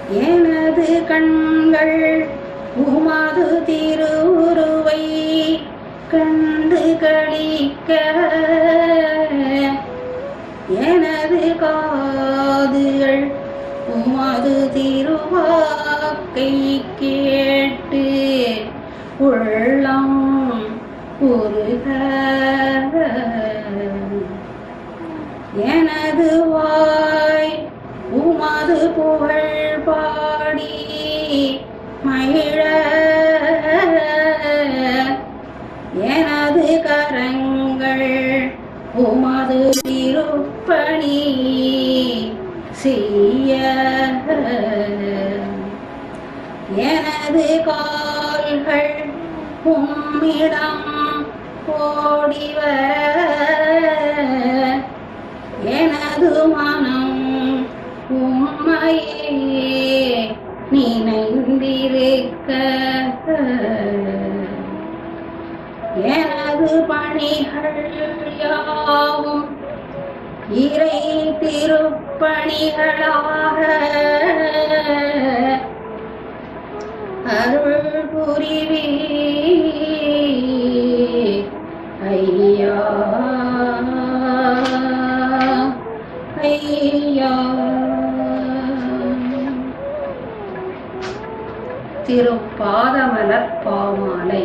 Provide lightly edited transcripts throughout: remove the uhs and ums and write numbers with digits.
எனது கண்கள் உமது திருவுருவை கண்டு களிக்க, எனது காதுகள் உமது திருவாக்கை கேட்டு உள்ளம் உருக, எனது வாய் உமது புகழ் பாடி மகிழ, எனது கரங்கள் உமது திருப்பணி செய்ய, எனது கால்கள் உம்மிடம் ஓடிவர, எனது மனம் உம்மையே நினைந்திருக்க, எனது பணிகள் யாவும் இறை திருப்பணிகளாக அருள் புரிவே ஐயா ஐயா. திருப்பாதமலர் பாமாலை.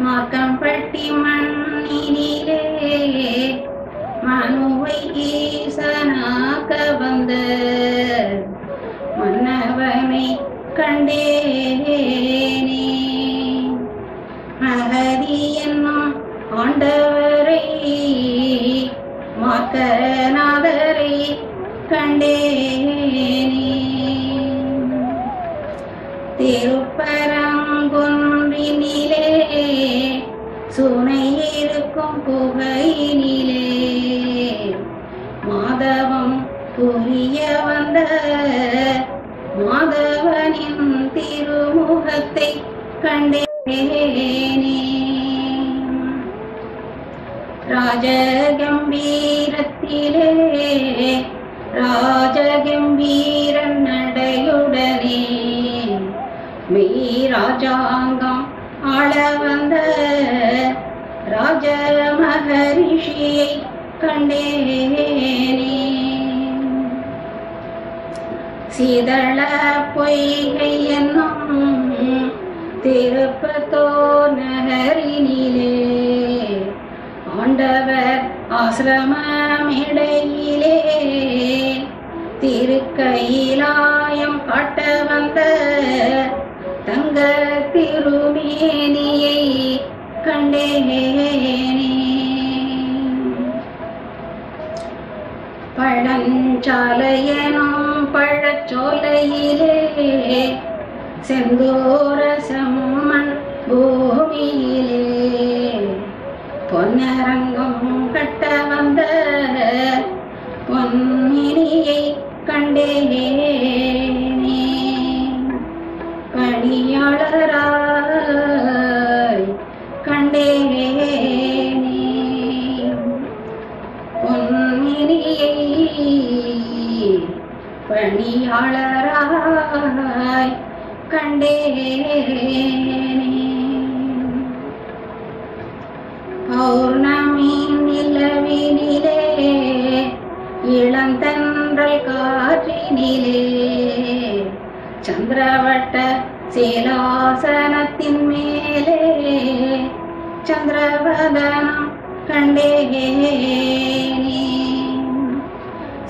மாக்கம்பட்டி மண்ணினிலே மனுவை ஈசனாக்க வந்த மன்னவனை கண்டேனே, மகதி என்னும் ஆண்டவரை மாக்கநாதரை கண்டேனே, திருப்பரங்குன்றினிலே சுனை இருக்கும் குகையினிலே மாதவம் புரிய வந்த மாதவனின் திருமுகத்தை கண்டேனே, ராஜகம்பீரத்திலே ராஜகம்பீரன் நடையுடனே மெய்ராஜாங்கம் ஆள வந்த ராஜ மகரிஷியை கண்டேனே, சீதள பொய்கை என்னும் திருப்பத்தோர் நகரினிலே ஆண்டவர் ஆசிரமமிடையிலே திருக்கையிலாயம் காட்ட வந்த தங்க திருமேனியை கண்டேனே, பழஞ்சாலையனும் பழச்சோலையிலே செந்தூர செம்மண் பூமியிலே பொன்னரங்கம் கட்ட வந்த பொன்னினியை கண்டேனே, பணியாளராய் கண்டேனே, பொன்னினியை பணியாளராய் கண்டேனே, பௌர்ணமி நிலவினிலே இளந்தன்றல் காற்றினிலே சந்திரவட்ட சேலாசனத்தின் மேலே சந்திரவதனம் கண்டேனே,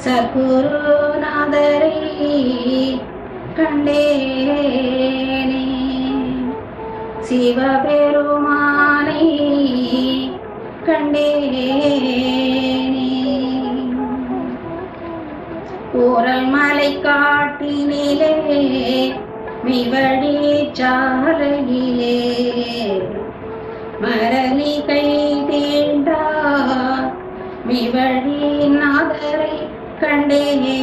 சத்குருநாதரை கண்டேனே, சிவபெருமானை கண்டேனே, கூரல் மலை காட்டினிலே மெய்வழி சாலையிலே மரளி கை தீண்டா மெய்வழி நாதரை கண்டேனே,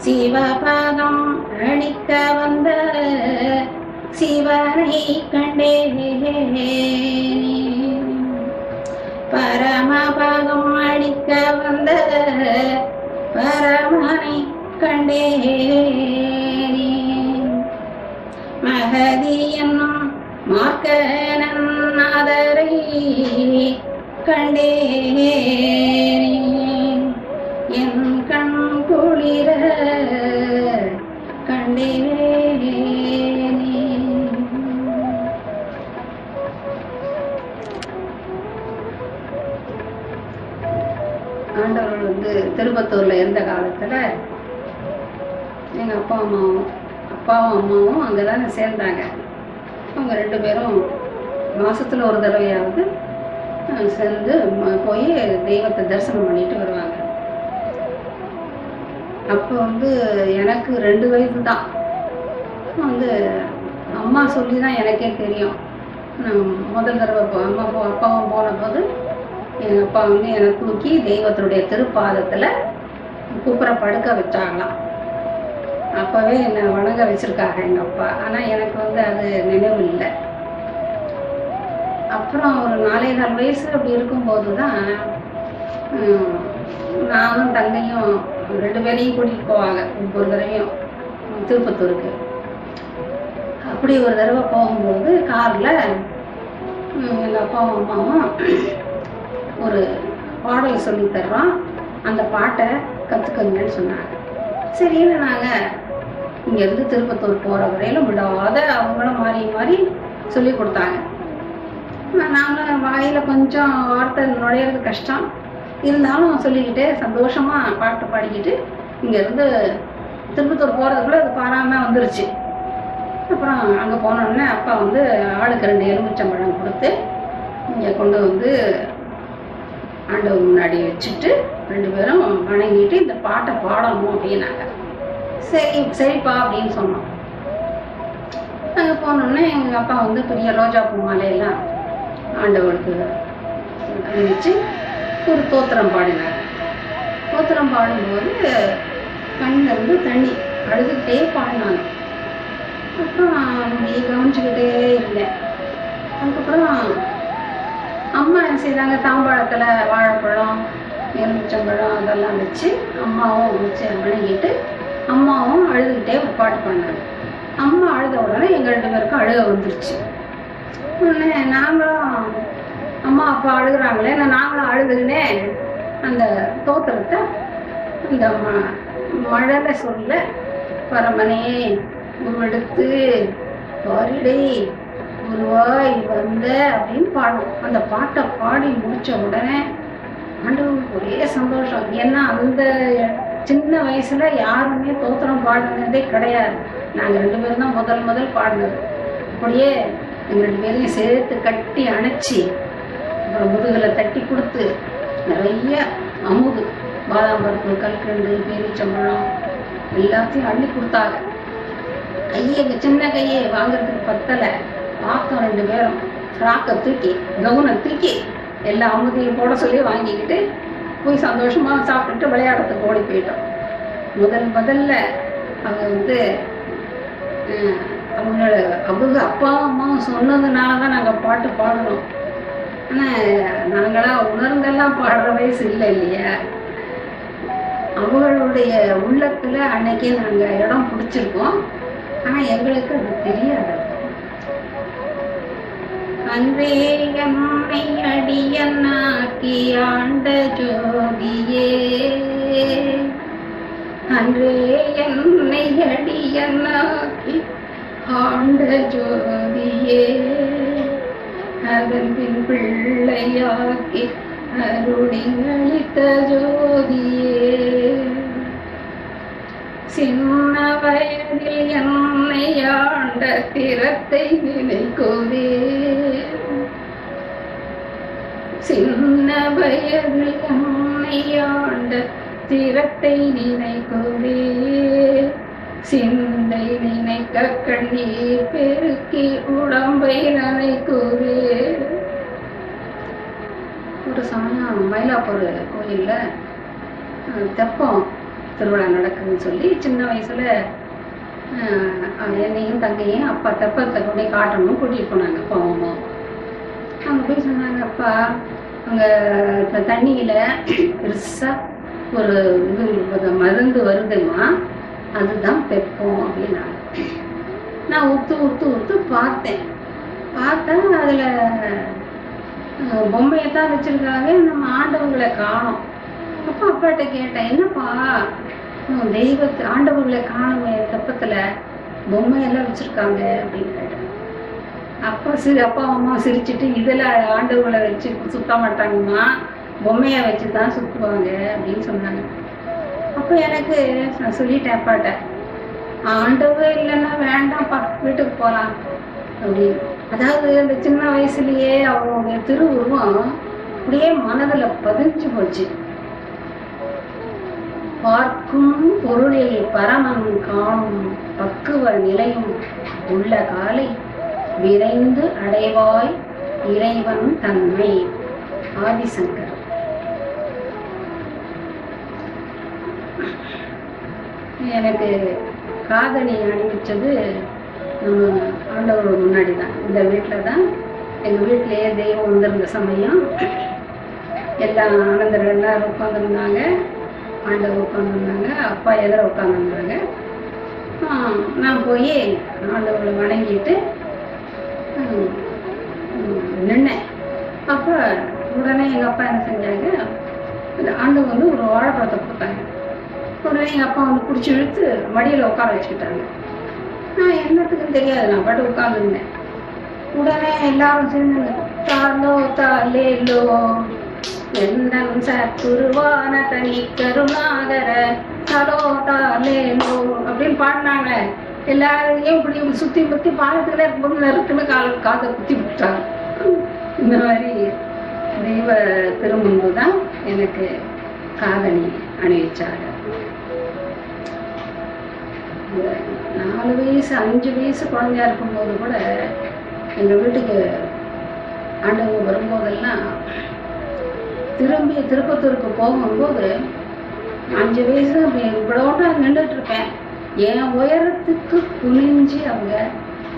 சிவபதம் அளிக்க வந்த சிவனை கண்டேனே, பரமபதம் அழிக்க வந்த பரமனை கண்டேனே. மகதி என்னும் மார்க்கனன் நாதரை கண்டேனே. என் கண் குளிர கண்டேனே. ஆண்டவர்கள் வந்து திருப்பத்தூர்ல இருந்த காலத்துல எங்க அப்பாவும் அம்மாவும் அங்கதானே சேர்ந்தாங்க. அவங்க 2 பேரும் மாசத்துல ஒரு தடவையாவது சேர்ந்து போய் தெய்வத்தை தரிசனம் பண்ணிட்டு வருவாங்க. அப்போ வந்து எனக்கு 2 வயது தான். வந்து அம்மா சொல்லி தான் எனக்கே தெரியும். முதல் தடவை அப்பாவும் போன போது எங்கள் அப்பா வந்து என்னை தூக்கி தெய்வத்தினுடைய திருப்பாதத்தில் குப்புற படுக்க வச்சாங்களாம். அப்போவே என்னை வணங்க வச்சுருக்காங்க எங்கள் அப்பா. ஆனால் எனக்கு வந்து அது நினைவு இல்லை. அப்புறம் ஒரு 4.25 வயசு அப்படி இருக்கும்போது தான் நானும் தங்கையும் 2 பேரையும் கூட்டிகிட்டு போவாங்க ஒவ்வொரு தடவையும் திருப்பத்தூருக்கு. அப்படி ஒரு தடவை போகும்போது காரில் எங்கள் அப்பாவும் அம்மாவும் ஒரு பாடல் சொல்லி தர்றோம், அந்த பாட்டை கற்றுக்கங்கன்னு சொன்னாங்க. சரின்னு நாங்கள் இங்கேருந்து திருப்பத்தூர் போகிற வரையிலும் விடாத அவங்களும் மாறி மாறி சொல்லி கொடுத்தாங்க. நாங்களும் வாயில் கொஞ்சம் வார்த்தை நுழையிறது கஷ்டம் இருந்தாலும் சொல்லிக்கிட்டே சந்தோஷமாக பாட்டு பாடிக்கிட்டு இங்கேருந்து திருப்பத்தூர் போகிறதுக்குள்ள அது பாராமல் வந்துருச்சு. அப்புறம் அங்கே போனோடனே அப்பா வந்து ஆளுக்கு 2 எலுமிச்சம்பழம் கொடுத்து இங்கே கொண்டு வந்து ஆண்டவர் முன்னாடி வச்சுட்டு 2 பேரும் வணங்கிட்டு இந்த பாட்டை பாடணும் அப்படின்னாங்க. சரிப்பா அப்படின்னு சொன்னோம். அங்கே போனோடனே எங்கள் அப்பா வந்து பெரிய ரோஜாப்பூ மாலையெல்லாம் ஆண்டவருக்கு அணிவிச்சு ஒரு தோத்திரம் பாடினார். தோத்திரம் பாடும்போது கண்ணிலிருந்து தண்ணி அழுதுகிட்டே பாடினாங்க. அப்புறம் அப்படியே கவனிச்சுக்கிட்டே இருந்தேன். அதுக்கப்புறம் அம்மா என்ன செய்தாங்க, தாம்பாளத்தில் வாழைப்பழம் எலுமிச்சம்பழம் அதெல்லாம் வச்சு அம்மாவும் வச்சு வணங்கிட்டு அம்மாவும் அழுதுகிட்டே ஒரு பாட்டு பாடினாங்க. அம்மா அழுத உடனே எங்கள் 2 பேருக்கும் அழுக வந்துருச்சு. உடனே நாங்களும் அம்மா அப்பா அழுகுறாங்களே நாங்களும் அழுதுன்னே அந்த தோத்திரத்தை இந்த மழலை சொல்ல பரமனே உருவெடுத்து பாரிடை உருவாய் வந்த அப்படின்னு பாடும். அந்த பாட்டை பாடி முடிச்ச உடனே ஆண்டவருக்கு ஒரே சந்தோஷம். ஏன்னா அந்த சின்ன வயசுல யாருமே தோத்திரம் பாடினதே கிடையாது. நாங்கள் 2 பேரும் தான் முதல் பாடினது. அப்படியே எங்கள் 2 பேரையும் சேர்த்து கட்டி அணைச்சி அப்புறம் முதுகில் தட்டி கொடுத்து நிறைய அமுது, பாதாம் பருப்பு, கல்கண்டு, பேரிச்சம்பழம் எல்லாத்தையும் அள்ளி கொடுத்தாங்க. சின்ன கையை வாங்குறதுக்கு பத்தலை. பார்த்தோம் 2 பேரும் ஃப்ராக்கை தூக்கி கவுனை தூக்கி எல்லா அமுதையும் போட சொல்லி வாங்கிக்கிட்டு போய் சந்தோஷமாக சாப்பிட்டுட்டு விளையாடுறதுக்கு ஓடி போயிட்டோம். முதல்ல அவங்க வந்து அவங்க அப்பாவும் அம்மாவும் சொன்னதுனால தான் நாங்கள் பாட்டு பாடணும். ஆனால் நாங்களாம் உணர்ந்தெல்லாம் பாடுற வயசு இல்லை இல்லையா. அவங்களுடைய உள்ளத்துல அன்னைக்கே நாங்கள் இடம் பிடிச்சிருக்கோம். ஆனால் எங்களுக்கு அது தெரியாது. அன்றே எம்மை அடியனாக்கி ஆண்ட ஜோதியே, அன்றே என்னை அடியனாக்கி ஆண்ட ஜோதியே, அதன் பின் பிள்ளையாக்கி அருளி அளித்த ஜோதியே, சின்ன வயதில் என்னை ஆண்ட திறத்தை நினைக்குவே, சின்ன வயதில் என்னை ஆண்ட திறத்தை நினைக்குவே, சிந்தை நினைக்க கண்ணீர் பெருக்கி உடம்பை நினைக்குவே. ஒரு சமயம் மயிலாப்பூர் கோயில்ல தெப்பம் திருவிழா நடக்குதுன்னு சொல்லி சின்ன வயசுல என்னையும் தங்கையும் அப்பா தெப்பத்தை கொண்டே காட்டணும் கூட்டிகிட்டு போனாங்க. போவோமோ அங்கே போய் சொன்னாங்க, அப்பா அங்கே தண்ணியில் பெருசாக ஒரு இது மருந்து வருதுமா, அதுதான் பெப்போம் அப்படின்னாங்க. நான் உத்து உத்து உத்து பார்த்தேன். பார்த்தா அதில் பொம்மையை தான் வச்சுருக்காங்க, நம்ம ஆண்டவங்களை காணோம். அப்போ அப்பாட்ட கேட்டேன், என்னப்பா தெய்வத்தை ஆண்டவர்களை காணுமே தெப்பத்தில், பொம்மையெல்லாம் வச்சுருக்காங்க அப்படின்னு கேட்டேன். அப்பா அம்மா சிரிச்சுட்டு, இதில் ஆண்டவர்களை வச்சு சுத்த மாட்டாங்கம்மா, பொம்மையை வச்சு தான் சுற்றுவாங்க அப்படின்னு சொன்னாங்க. அப்போ எனக்கு நான் சொல்லிட்டேன் அப்பாட்ட, ஆண்டவர் இல்லைன்னா வேண்டாம்ப்பா, வீட்டுக்கு போகலாம் அப்படின்னு. அதாவது அந்த சின்ன வயசுலயே அவங்களுடைய திருவுருவம் அப்படியே மனதில் பதிஞ்சு போச்சு. பார்க்கும் பொருளில் பரமன் காணும் பக்குவ நிலையும் உள்ள காலை விரைந்து அடைவாய் இறைவன் தன்மை. ஆதிசங்கர். எனக்கு காதணி அணிவிச்சது நம்ம ஆண்டவரோட முன்னாடி தான். இந்த வீட்டில் தான், எங்கள் வீட்டிலேயே தெய்வம் வந்திருந்த சமயம் எல்லாம் ஆனந்தர்கள் எல்லாரும் உட்காந்துருந்தாங்க, ஆண்டவர் உட்காந்துருந்தாங்க, அப்பா எதிர உட்காந்துருந்தாங்க. நான் போய் ஆண்டவரை வணங்கிட்டு நின்னேன். அப்போ உடனே எங்கள் அப்பா என்ன செஞ்சாங்க, அந்த ஆண்டவர் வந்து ஒரு வாழைப்பழத்தை கொடுத்தாங்க. உடனே எங்கள் அப்பா வந்து பிடிச்சி இழுத்து மடியில் உட்கார வச்சுக்கிட்டாங்க. நான் என்னத்துக்குன்னு தெரியாது, நான் பாட்டு உட்காந்துருந்தேன். உடனே எல்லாரும் சேர்ந்து தாலோ தாலேலோ எந்தன் சத்துருவான தனி கருணாகர தலோ தாலேலோ அப்படின்னு பாடினாங்க. எல்லாரையும் இப்படி சுற்றி முற்றி பாடத்துக்குள்ளே இருக்கும்போது நறுக்குன்னு காதை குத்தி விட்டாங்க. இந்த மாதிரி தெய்வ திருமுன்பு தான் எனக்கு காதணி அணிவிச்சாங்க. 4 வயசு 5 வயசு குழந்தையா இருக்கும்போது கூட எங்கள் வீட்டுக்கு ஆண்டவங்க வரும்போதெல்லாம் திருப்பத்தூருக்கு போகும்போது 5 வயசு இவ்வளோட நின்றுட்டு இருப்பேன். என் உயரத்துக்கு குனிஞ்சு அவங்க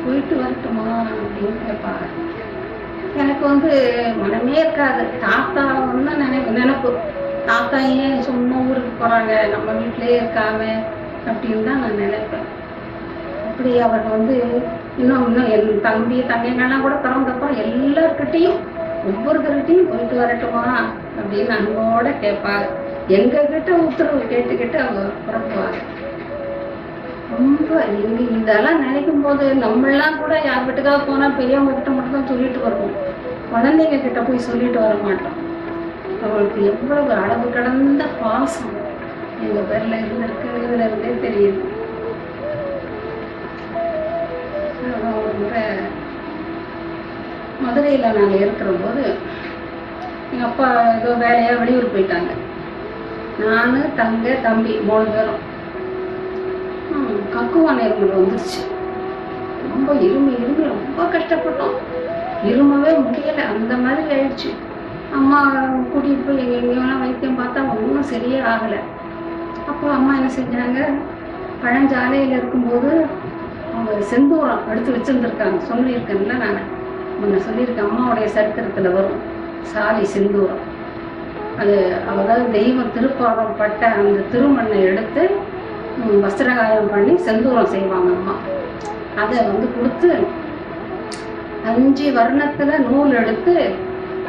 போயிட்டு வரட்டுமா அப்படின்னு கேட்பாங்க. எனக்கு வந்து மனமே இருக்காது. தாத்தா வந்து நினைப்பு, தாத்தா ஏன் சும்மா ஊருக்கு போகிறாங்க, நம்ம வீட்டிலே இருக்காம அப்படின்னு தான் நான் நினைப்பேன். அப்படி அவர் வந்து இன்னும் என் தம்பி தங்கைங்கெல்லாம் கூட பிறந்தப்போ எல்லார்கிட்டையும் ஒவ்வொருத்தர்கிட்டையும் போயிட்டு வரட்டுமா அப்படின்னு அன்போட கேட்பாங்க. எங்ககிட்ட உத்தரவு கேட்டுக்கிட்டு அவங்க புறப்புவாங்க. ரொம்ப இதெல்லாம் நினைக்கும் போது நம்மளாம் கூட யார் வீட்டுக்காக போனால் பெரியவங்க கிட்ட மட்டும் தான் சொல்லிட்டு வருவோம், குழந்தைங்க கிட்ட போய் சொல்லிட்டு வர மாட்டோம். அவங்களுக்கு எவ்வளவு அளவு கடந்த பாசம் எங்கள் பேரில் இருந்திருக்கு, இதுல இருந்தே தெரியுது. ஒரு முறை மதுரையில் நாங்கள் இருக்கிற போது எங்கள் அப்பா ஏதோ வேலையாக வெளியூர் போயிட்டாங்க. நான் தம்பி 3 பேரும் கக்குவான இருமல் வந்துருச்சு. ரொம்ப இருமி ரொம்ப கஷ்டப்பட்டோம், இருமவே முடியலை, அந்த மாதிரி ஆயிடுச்சு. அம்மா கூட்டிகிட்டு போய் எங்கெங்கெல்லாம் வைத்தியம் பார்த்தா ஒன்றும் சரியே ஆகலை. அப்போ அம்மா என்ன செஞ்சாங்க, பழஞ்சாலையில் இருக்கும்போது அவங்க செந்தூரம் எடுத்து வச்சுருந்துருக்காங்க. சொல்லியிருக்கேன்ல, நான் முன்ன சொல்லியிருக்கேன், அம்மாவுடைய சரித்திரத்தில் வரும் சாலி செந்தூரம். அது அதாவது தெய்வம் திருப்பாதம் பட்ட அந்த திருமண்ணை எடுத்து வஸ்திரகாயம் பண்ணி செந்தூரம் செய்வாங்க அம்மா. அதை வந்து கொடுத்து 5 வர்ணத்தில் நூல் எடுத்து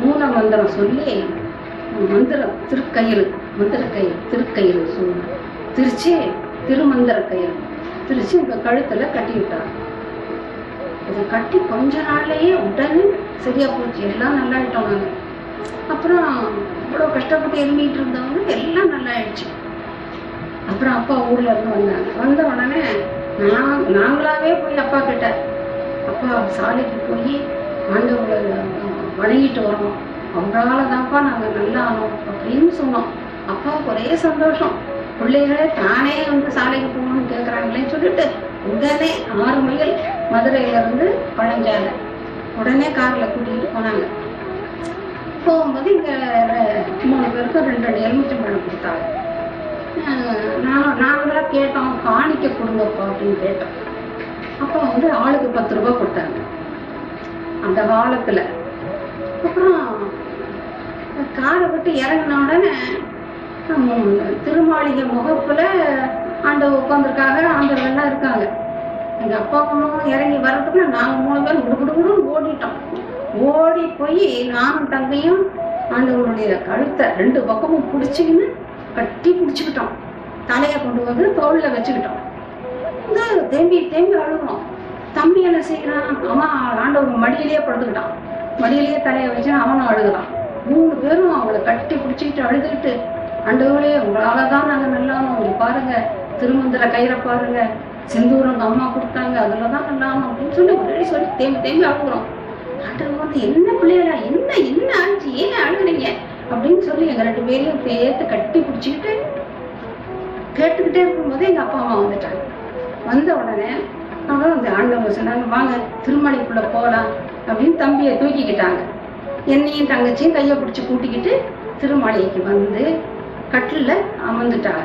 மூல மந்திரம் சொல்லி மந்திரம் திருக்கயிறு சொல்லணும், திருச்சி திருமந்திர கயிறு திருச்சி இந்த கழுத்தில் கட்டி விட்டார். இதை கட்டி கொஞ்ச நாள்லேயே உடனே சரியா போச்சு, எல்லாம் நல்லாயிட்டோம். நாங்கள் அப்புறம் இவ்வளோ கஷ்டப்பட்டு இருமிட்டு இருந்தவங்க எல்லாம் நல்லா ஆயிடுச்சு. அப்புறம் அப்பா ஊர்ல இருந்து வந்தாங்க. வந்த உடனே நாங்களாவே போய் அப்பா கிட்ட, அப்பா சாலைக்கு போய் ஆண்டவங்களை வணங்கிட்டு வரணும், அவங்களால தான்ப்பா நாங்கள் நல்லா ஆனோம் அப்படின்னு சொன்னோம். அப்பாவுக்கு ஒரே சந்தோஷம், பிள்ளைகளே தானே வந்து சாலைக்கு போகணும்னு கேட்குறாங்களேன்னு சொல்லிட்டு உடனே 6 மைல் மதுரையிலேருந்து பழஞ்சாலை உடனே காரில் கூட்டிகிட்டு போனாங்க. போகும்போது இங்கே 3 பேருக்கும் 2 எலுமிச்சம்பழம் கொடுத்தாங்க. நாங்களாம் கேட்டோம், காணிக்க கொடுங்கப்பா அப்படின்னு கேட்டோம். அப்போ வந்து ஆளுக்கு 10 ரூபா கொடுத்தாங்க அந்த காலத்தில். அப்புறம் காரை விட்டு இறங்கின உடனே திருமாளிகை முகப்புல ஆண்டவர் உட்காந்துருக்காங்க, ஆண்டவர்கள்லாம் இருக்காங்க. எங்கள் அப்பா அம்மாவும் இறங்கி வர்றதுக்குள்ள நாங்கள் 3 பேரும் குடுகுடுன்னு ஓடிட்டோம். ஓடி போய் நானும் தங்கையும் ஆண்டவருடைய கழுத்தை 2 பக்கமும் பிடிச்சிக்கின்னு கட்டி பிடிச்சிக்கிட்டோம். தலையை கொண்டு வந்து தோளில் வச்சுக்கிட்டோம். தேம்பி தேம்பி அழுகிறோம். தம்பி என்ன செய்யறான், அவன் ஆண்டவர் மடியிலேயே படுத்துக்கிட்டான். மடியிலேயே தலையை வச்சு அவனும் அழுகுறான். 3 பேரும் அவளை கட்டி பிடிச்சிக்கிட்டு அழுதுகிட்டு, ஆண்டவரே உங்களால தான் நாங்கள் நல்லானோம், இங்கே பாருங்க திருமந்திர கயிறை பாருங்க, செந்தூரம் அம்மா கொடுத்தாங்க, அதுல தான் நல்லானோம் அப்படின்னு சொல்லி ஒரே சொல்லி தேம்பி தேம்பி அழுகுறோம். ஆண்டவர் வந்து என்ன பிள்ளைகளா, என்ன என்ன ஆச்சு, ஏன் அழுகுறீங்க அப்படின்னு சொல்லி எங்க 2 பேரையும் சேர்த்து கட்டி பிடிச்சிக்கிட்டு கேட்டுக்கிட்டே இருக்கும்போதே எங்க அப்பா அம்மா வந்துட்டாங்க. வந்த உடனே அவங்களும் அந்த ஆண்டவங்க சொன்னாங்க, வாங்க திருமலைக்குள்ள போகலாம் அப்படின்னு தம்பியை தூக்கிக்கிட்டாங்க. என்னையும் தங்கச்சியும் கையை பிடிச்சி கூட்டிக்கிட்டு திருமலைக்கு வந்து கட்டில் அமர்ந்துட்டாங்க.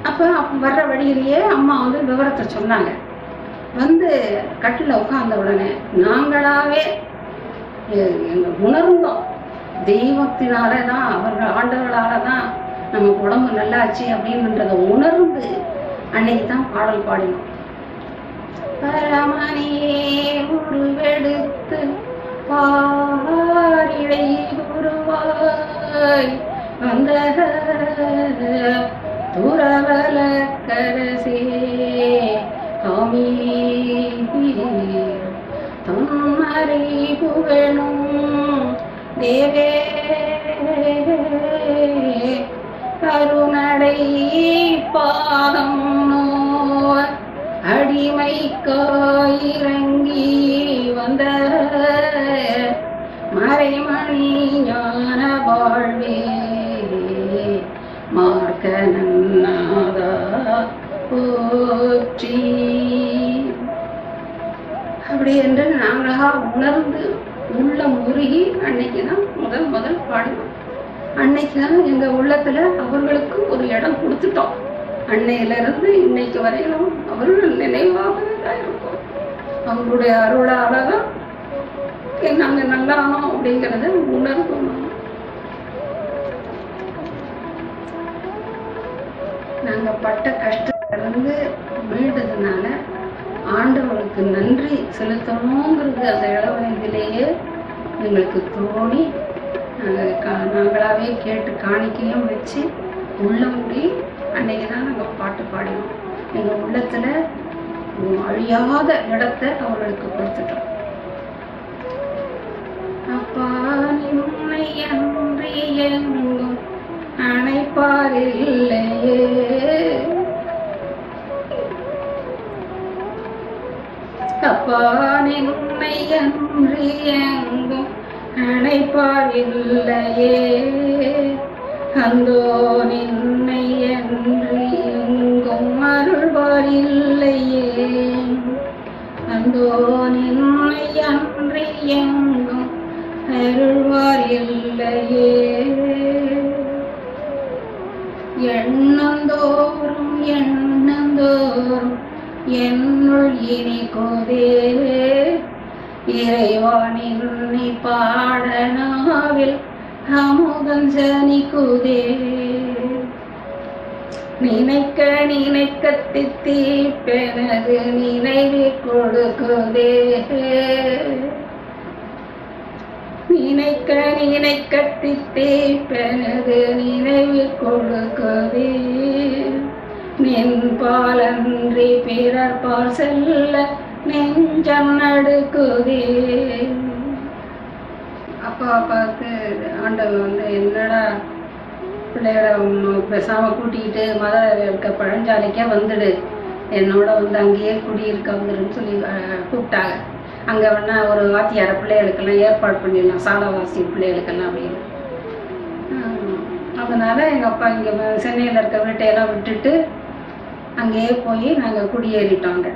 அப்போ வர்ற வழியிலேயே அம்மா வந்து விவரத்தை சொன்னாங்க. வந்து கட்டில் உட்கார்ந்த உடனே நாங்களாவே உணர்ந்தோம், தெய்வத்தினால தான், அவர்கள் ஆண்டவர்களால தான் நமக்கு உடம்பு நல்லாச்சு அப்படின்றத உணர்ந்து அன்னைக்கு தான் பாடல் பாடினோம். பரமனே உருவெடுத்து பாரிடை குருவாய் வந்த துறவல கரசே காமி தம்மறை புகழும் தேவே கருணடை பாதம் அடிமைக்காயிறங்கி வந்த மறைமணி ஞான வாழ்வே மார்க்க நன்னாதா போற்றி. அப்படி என்று நாங்களா உணர்ந்து உள்ளம் உருகி அன்னைக்கு தான் முதல் பாடினோம். அன்னைக்கு தான் எங்க உள்ளத்துல அவர்களுக்கு ஒரு இடம் கொடுத்துட்டோம். அன்னையிலிருந்து இன்னைக்கு வரையிலும் அவர்கள் நினைவாக தான் இருக்கும். அவங்களுடைய அருளாலதான் நாங்க நல்லானோம் அப்படிங்கிறத உணர்வோம். நாங்க பட்ட கஷ்டத்திலிருந்து மீண்டதுனால ஆண்டவர்களுக்கு நன்றி செலுத்தணுங்கிறது அந்த இளவயதிலேயே எங்களுக்கு தோணி நாங்களாவே கேட்டு காணிக்கையும் வச்சு உள்ள முடி அன்னைக்கு தான் நாங்கள் பாட்டு பாடினோம். எங்கள் உள்ளத்தில் அழியாத இடத்தை அவர்களுக்கு கொடுத்துட்டோம். அப்பா நின்னை அன்றி எங்கும் அணைப்பாரில்லையே, அப்பா நின்னை அன்றி எங்கும் அணைப்பாரில்லையே, அந்தோ நின்னை என்று எங்கும் அருள்வார் இல்லையே, அந்தோ நின்னை அன்றி எங்கும் அருள்வார் இல்லையே. எண்ணந்தோறும் எண்ணந்தோறும் என்னுள் இனிக்கோதே, இறைவானின் பாடனாவில் அமுதம் ஜனிக்குதே, நினைக்க நினைக்க தித்திப்பெனது நினைவு கொடுக்குதே, நினைக்க நினைக்க தித்திப்பெனது நினைவு கொடுக்குதே, நின்பாலன்றி பிறர் பால் செல்ல நெஞ்சம் நடுக்குதே. அப்பா பார்த்து ஆண்டவன் வந்து என்னடா பிள்ளையோட பேசாமல் கூட்டிக்கிட்டு இருக்க பழஞ்சாலைக்கே வந்துடு, என்னோட வந்து அங்கேயே குடியிருக்க வந்துடுன்னு சொல்லி கூப்பிட்டாங்க. அங்கே வேணா ஒரு வாத்தியார பிள்ளைகளுக்கெல்லாம் ஏற்பாடு பண்ணிடலாம், சாலவாசி பிள்ளைகளுக்கெல்லாம் அப்படின்னு. அதனால் எங்கள் அப்பா இங்கே சென்னையில் இருக்க வீட்டையெல்லாம் விட்டுட்டு அங்கேயே போய் நாங்கள் குடியேறிட்டோங்க.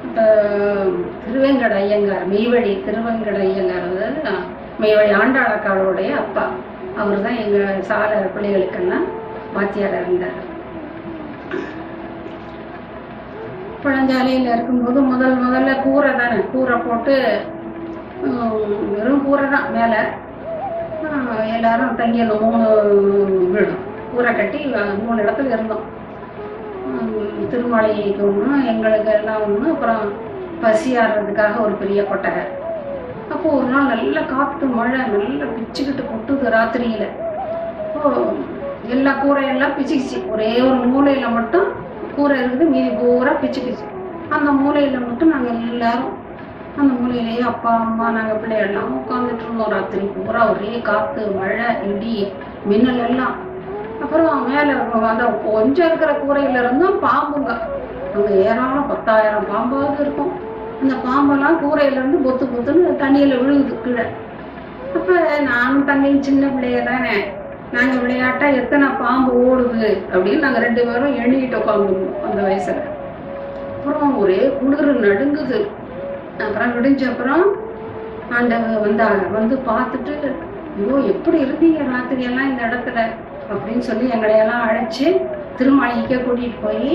இப்போ திருவேங்கட ஐயங்கார், மெய்வழி திருவேங்கட ஐயங்கார் வந்து மெய்வழி ஆண்டாளக்காரோடைய அப்பா. அவர் தான் எங்கள் சால பிள்ளைகளுக்கெல்லாம் வாத்தியாராக இருந்தார். பழஞ்சாலையில் இருக்கும்போது முதல்ல கூரை தானே, கூரை போட்டு வெறும் கூரை தான் மேலே. எல்லாரும் தங்கி அந்த 3 வீடும் ஊரை கட்டி 3 இடத்துல இருந்தோம். திருமலைக்கு ஒன்று, எங்களுக்கு எல்லாம் ஒன்று, அப்புறம் பசி ஆடுறதுக்காக ஒரு பெரிய கொட்டகை. அப்போது ஒரு நாள் நல்ல காற்று மழை நல்லா பிச்சுக்கிட்டு கொட்டுது ராத்திரியில். அப்போது எல்லா கூரையெல்லாம் பிச்சுக்கிச்சு. ஒரே ஒரு மூலையில் மட்டும் கூரை இருக்குது, மீதி பூரா பிச்சுக்கிச்சு. அந்த மூலையில் மட்டும் நாங்கள் எல்லாரும் அந்த மூலையிலேயே அப்பா அம்மா நாங்கள் பிள்ளைகள்லாம் உட்காந்துட்டு இருந்தோம். ராத்திரி பூரா ஒரே காற்று மழை இடி மின்னல் எல்லாம். அப்புறம் மேலே அந்த கொஞ்சம் இருக்கிற கூரையில இருந்தும் பாம்புங்க அங்கே ஏராளம் 10,000 பாம்பாவது இருக்கும். அந்த பாம்பெல்லாம் கூரையிலேருந்து பொத்து பொத்துன்னு தண்ணியில் விழுகுது கீழே. அப்போ நானும் தங்கையும் சின்ன பிள்ளைய தானே, நாங்கள் விளையாட்டா எத்தனை பாம்பு ஓடுது அப்படின்னு நாங்கள் 2 பேரும் எண்ணிக்கிட்டு உட்காந்துருவோம் அந்த வயசில். அப்புறம் ஒரே குளிர் நடுங்குது. அப்புறம் விடிஞ்ச அப்புறம் ஆண்டவர் வந்தாங்க. வந்து பார்த்துட்டு, ஐயோ எப்படி இருந்தீங்க ராத்திரியெல்லாம் இந்த இடத்துல அப்படின்னு சொல்லி எங்களையெல்லாம் அழைச்சி திருமலைக்கே கூட்டிகிட்டு போய்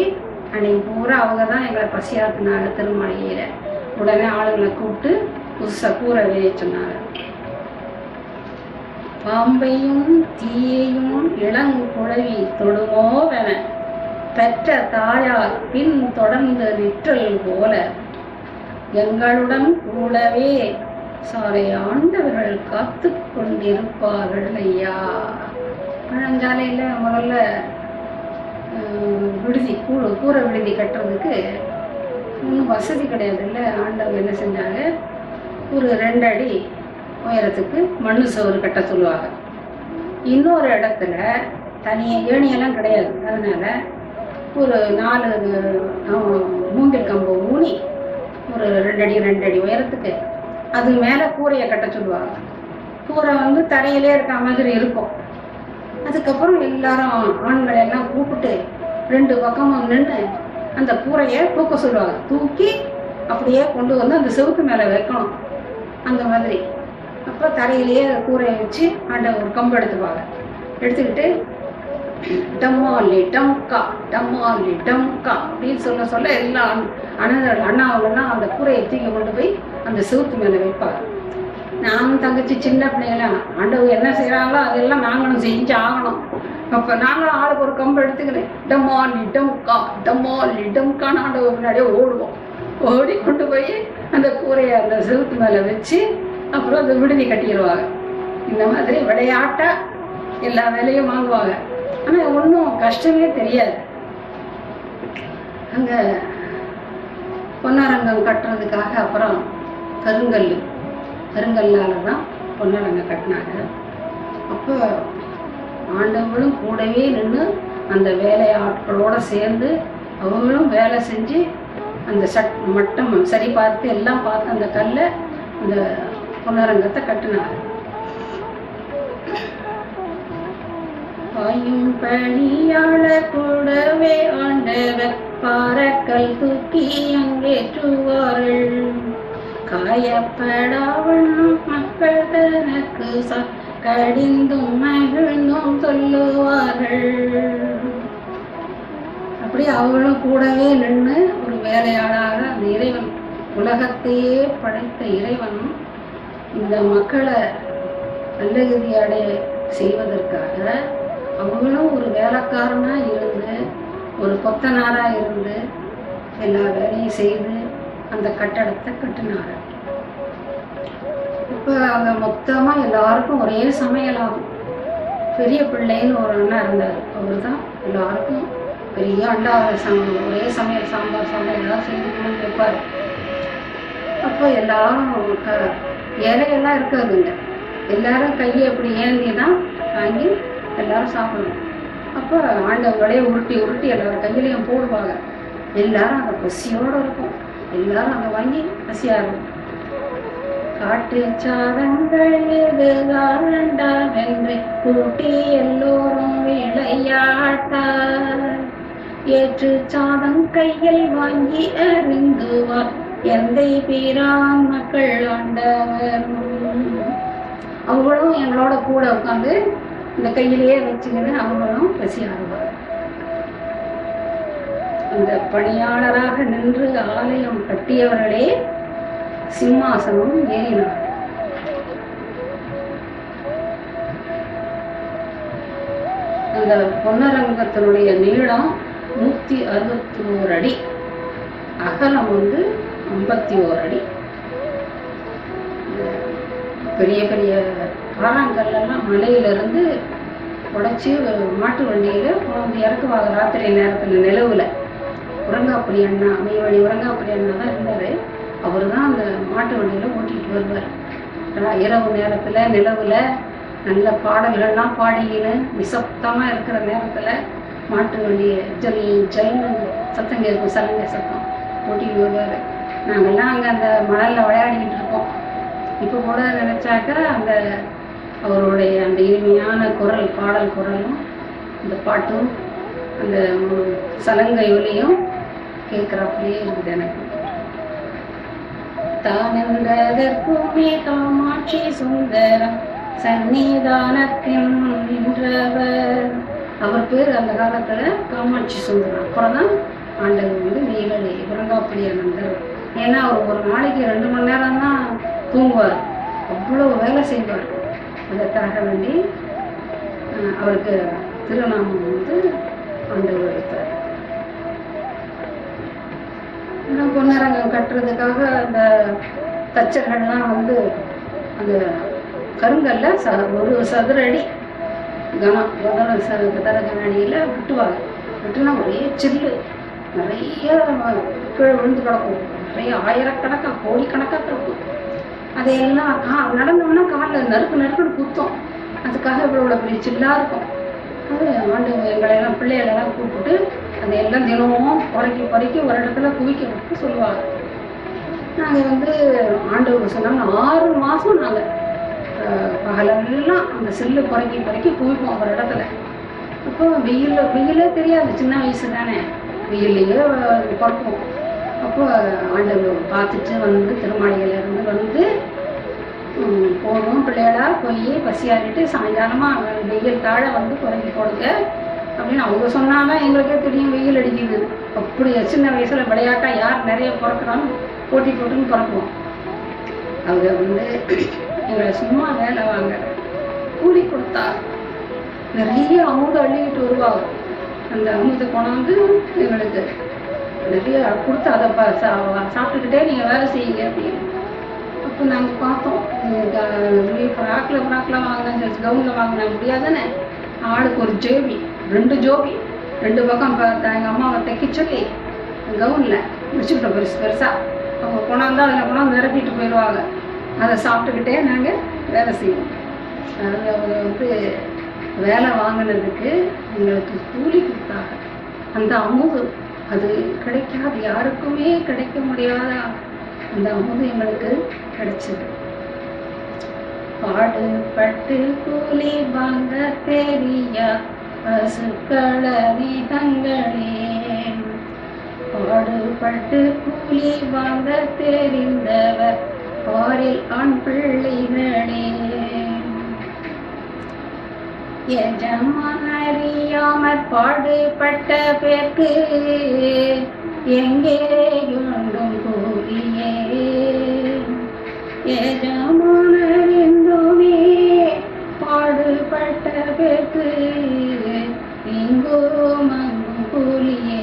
அன்னைக்கு பூரா அவங்க தான் எங்களை பசியாக்குனாங்க திருமலையில். உடனே ஆளுங்களை கூப்பிட்டு புதுசாக கூரை வேய சொன்னாங்க. பாம்பையும் தீயையும் இளங்குழவி தொடுமோவென பெற்ற தாயார் பின் தொடர்ந்து நிற்றல் போல எங்களுடன் கூடவே சாலை ஆண்டவர்கள் காத்து கொண்டிருப்பார்கள் ஐயா. பழங்காலையில் முதல்ல விடுதி கூரை விடுதி கட்டுறதுக்கு ஒன்றும் வசதி கிடையாது இல்லை. ஆண்டவங்க என்ன செஞ்சாங்க, ஒரு 2 அடி உயரத்துக்கு மண் சோறு கட்ட சொல்லுவாங்க. இன்னொரு இடத்துல தனியாக ஏணியெல்லாம் கிடையாது. அதனால ஒரு 4 மூங்கில் கம்பு ஊனி ஒரு 2 அடி உயரத்துக்கு அது மேலே கூரையை கட்ட சொல்லுவாங்க. கூரை வந்து தரையிலே இருக்க மாதிரி இருக்கும். அதுக்கப்புறம் எல்லாரும் ஆண்களை எல்லாம் கூப்பிட்டு 2 பக்கமும் நின்று அந்த கூரையை தூக்க சொல்லுவாங்க. தூக்கி அப்படியே கொண்டு வந்து அந்த செவுத்து மேலே வைக்கணும் அந்த மாதிரி. அப்போ தரையிலேயே கூரையை வச்சு ஒரு கம்பு எடுத்துப்பாங்க. எடுத்துக்கிட்டு டம்மாலி டம்கா டம்மாலி டம்கா அப்படின்னு சொல்ல சொல்ல எல்லாம் அண்ணாவெல்லாம் அந்த கூரையை தூக்கி கொண்டு போய் அந்த செவுத்து மேலே வைப்பாங்க. நானும் தங்கச்சி சின்ன பிள்ளைங்களாம் ஆண்டவங்க என்ன செய்கிறாங்களோ அதெல்லாம் நாங்களும் செஞ்சு ஆகணும். அப்போ நாங்களும் ஆளுக்கு ஒரு கம்பு எடுத்துக்கிறேன். டம்மாலி டம்கா டம்மாலி டம்கான்னு ஆண்டவர் முன்னாடியே ஓடுவோம். ஓடி கொண்டு போய் அந்த கூரையை அந்த செவுத்து மேலே வச்சு அப்புறம் அந்த விடுதி கட்டிடுவாங்க. இந்த மாதிரி விளையாட்டா எல்லா வேலையும் வாங்குவாங்க. ஆனால் ஒன்றும் கஷ்டமே தெரியாது. அங்கே பொன்னரங்கம் கட்டுறதுக்காக அப்புறம் கருங்கல்லால் தான் பொன்னரங்கம் கட்டினாங்க. அப்போ ஆண்டவங்களும் கூடவே நின்று அந்த வேலையாட்களோடு சேர்ந்து அவங்களும் வேலை செஞ்சு அந்த மட்டம் சரி பார்த்து எல்லாம் பார்த்து அந்த கல்லை அந்த பொன்னரங்கத்தை கட்டினாங்க. பாயும் பணியாள கூடவே ஆண்டவர் பாறக்கல் தூக்கி அங்கேற்றுவார்கள். காயப்படாவண்ணும் மக்கள் தனக்கு கடிந்தும் மகிழ்ந்தும் சொல்லுவார்கள். அப்படி அவங்களும் கூடவே நின்று ஒரு வேலையாளாக அந்த இறைவன், உலகத்தையே படைத்த இறைவன் இந்த மக்களை நல்ல கதி அடைய செய்வதற்காக அவங்களும் ஒரு வேலைக்காரனாக இருந்து ஒரு கொத்தனாராக இருந்து எல்லா வேலையும் செய்து அந்த கட்டடத்தை கட்டினாங்க. இப்போ அங்கே மொத்தமாக எல்லாருக்கும் ஒரே சமையலாகும். பெரிய பிள்ளைன்னு ஒரு அண்ணா இருந்தார். அவர் தான் எல்லாருக்கும் பெரிய அண்டாவில் ஒரே சமையல் சாம்பார் சாதம் எல்லாம் செஞ்சு வைப்பார். அப்போ எல்லாரும் இலையெல்லாம் இருக்காதுங்க. எல்லாரும் கையை அப்படி ஏந்தி தான் வாங்கி எல்லாரும் சாப்பிடணும். அப்போ ஆண்டவங்களே உருட்டி உருட்டி எல்லாரும் கையிலையும் போடுவாங்க. எல்லாரும் அந்த பசியோடு இருக்கும். எல்லாரும் அதை வாங்கி பசியாகும். காட்டு சாதங்கள் எதுகாண்டாவென்று கூட்டி எல்லோரும் விளையாட்டார். ஏற்று சாதம் கையில் வாங்கி அறிந்துவார் எந்தை பிரான் மக்கள் ஆண்டவர். அவங்களும் எங்களோட கூட உட்காந்து இந்த கையிலேயே வச்சுக்கின்னு அவங்களும் பசியாகுவார். அந்த பணியாளராக நின்று ஆலயம் கட்டியவர்களே சிம்மாசனம் ஏறினார். அந்த பொன்னரங்கத்தினுடைய நீளம் 161 அடி, அகலம் வந்து 51 அடி. பெரிய பெரிய பாறாங்கல்லாம் மலையிலிருந்து உடைச்சி மாட்டு வண்டியில் கொண்டு இறக்குவாங்க ராத்திரி நேரத்தில் நிலவில். உரங்காப்புடி அண்ணா, மெய்வழி உரங்காப்புடி அண்ணா தான் இருந்தார். அவர் தான் அந்த மாட்டு வண்டியில் ஓட்டிகிட்டு வருவார். இரவு நேரத்தில் நிலவில் நல்ல பாடல்கள்லாம் பாடிக்கின்னு நிசப்தமாக இருக்கிற நேரத்தில் மாட்டு வண்டியை ஜல் ஜல்னு சத்தம் கேட்கும், சலங்கை சத்தம் ஓட்டிகிட்டு வருவார். நாங்கள்லாம் அங்கே அந்த மணலில் விளையாடிக்கிட்டு இருக்கோம். இப்போ கூட நினச்சாக்கா அந்த அவருடைய அந்த இனிமையான குரல், பாடல் குரலும் அந்த பாட்டும் அந்த சலங்கை ஒலியும் கேட்குறப்படியே இருக்குது எனக்கு. தானென்றதற்குமே காமாட்சி சுந்தரம் சன்னிதானத்தின் நின்றவர். அவர் பேர் அந்த காலத்தில் காமாட்சி சுந்தரம். அப்புறம் தான் ஆண்டவர் வந்து மெய்வழி உரங்காப்புடி அண்ணன். ஏன்னா அவர் ஒரு நாளைக்கு 2 மணி நேரம் தான் தூங்குவார், அவ்வளோ வேலை செய்வார். அதற்காக வேண்டி அவருக்கு திருநாமம் வந்து ஆண்டவர் வைத்தார். பொன்னரங்கம் கட்டுறதுக்காக அந்த தச்சர்கள்லாம் வந்து அந்த கருங்கல்ல ஒரு சதுர அடி கனம், சதுர கனடியில் விட்டுவாங்க. விட்டுனா ஒரே சில்லு நிறைய கீழே விழுந்து கிடக்கும். நிறைய ஆயிரக்கணக்காக கோடிக்கணக்காக கிடக்கும். அதையெல்லாம் நடந்தோம்னா காலில் நறுக்குன்னு குத்தம். அதுக்காக இவ்வளோ பெரிய சில்லாக இருக்கும். அது எங்களெல்லாம் பிள்ளைகளெல்லாம் கூப்பிட்டு அதையெல்லாம் தினமும் பொறுக்கி ஒரு இடத்துல குவிக்க விட்டு சொல்லுவாங்க. நாங்கள் வந்து ஆண்டவர் சொன்னாங்க 6 மாதம் நாங்கள் பகலெல்லாம் அந்த சில்லு பொறுக்கி குவிப்போம் ஒரு இடத்துல. அப்போ வெயிலே தெரியாது, சின்ன வயசு தானே, வெயிலையே பொறுப்போம். அப்போ ஆண்டவர் பார்த்துட்டு வந்து திருமாளிகையிலேருந்து வந்து போகணும், பிள்ளைகளா போய் பசியாறிட்டு சாயங்காலமாக வெயில் தாழ வந்து பொறுக்கி போடுங்க அப்படின்னு அவங்க சொன்னாதான் எங்களுக்கே தெரியும் வெயில் அடிக்குது. அப்படி சின்ன வயசில் விளையாட்டா யார் நிறைய பிறக்கிறான்னு போட்டுன்னு பிறக்குவோம். அவங்க வந்து எங்களை சும்மா வேலை வாங்க கூலி கொடுத்தா நிறைய அமுதை அள்ளிக்கிட்டு வருவாங்க. அந்த அமுதை கொண்டாந்து எங்களுக்கு நிறைய கொடுத்து அதை சாப்பிட்டுக்கிட்டே நீங்கள் வேலை செய்யுங்க அப்படின்னு. அப்போ நாங்கள் பார்த்தோம், ஃப்ராக்கில் வாங்கினா கவுனில் வாங்கினா முடியாதானே, ஆளுக்கு ஒரு ஜோபி 2 ஜோபி 2 பக்கம் எங்கள் அம்மாவை தைக்க சொல்லி கவுனில் முடிச்சுக்கிட்டோம் பெருசாக. அவங்க கொண்டாந்து அதில் கொண்டாந்து நிரப்பிட்டு போயிடுவாங்க. அதை சாப்பிட்டுக்கிட்டே நாங்கள் வேலை செய்வோம். அது அவங்க வந்து வேலை வாங்கினதுக்கு எங்களுக்கு கூலி கொடுத்தாங்க. அந்த அமுது அது கிடைக்காது, யாருக்குமே கிடைக்க முடியாத அந்த அமுது எங்களுக்கு கிடைச்சது. பாடுபட்டு கூலி வாங்க தெரியா பசுக்களி தங்களே, பாடுபட்டு கூலி வாங்க தெரிந்தவர் பாரில் ஆண் பிள்ளைகளே. எஜமான் அறியாமற் பாடுபட்ட பேர்க்கு எங்கே உண்டும் கூலியே, எஜமான் அறிந்தோமே பாடுபட்ட பேர்க்கு இங்கும் அங்கும் கூலியே.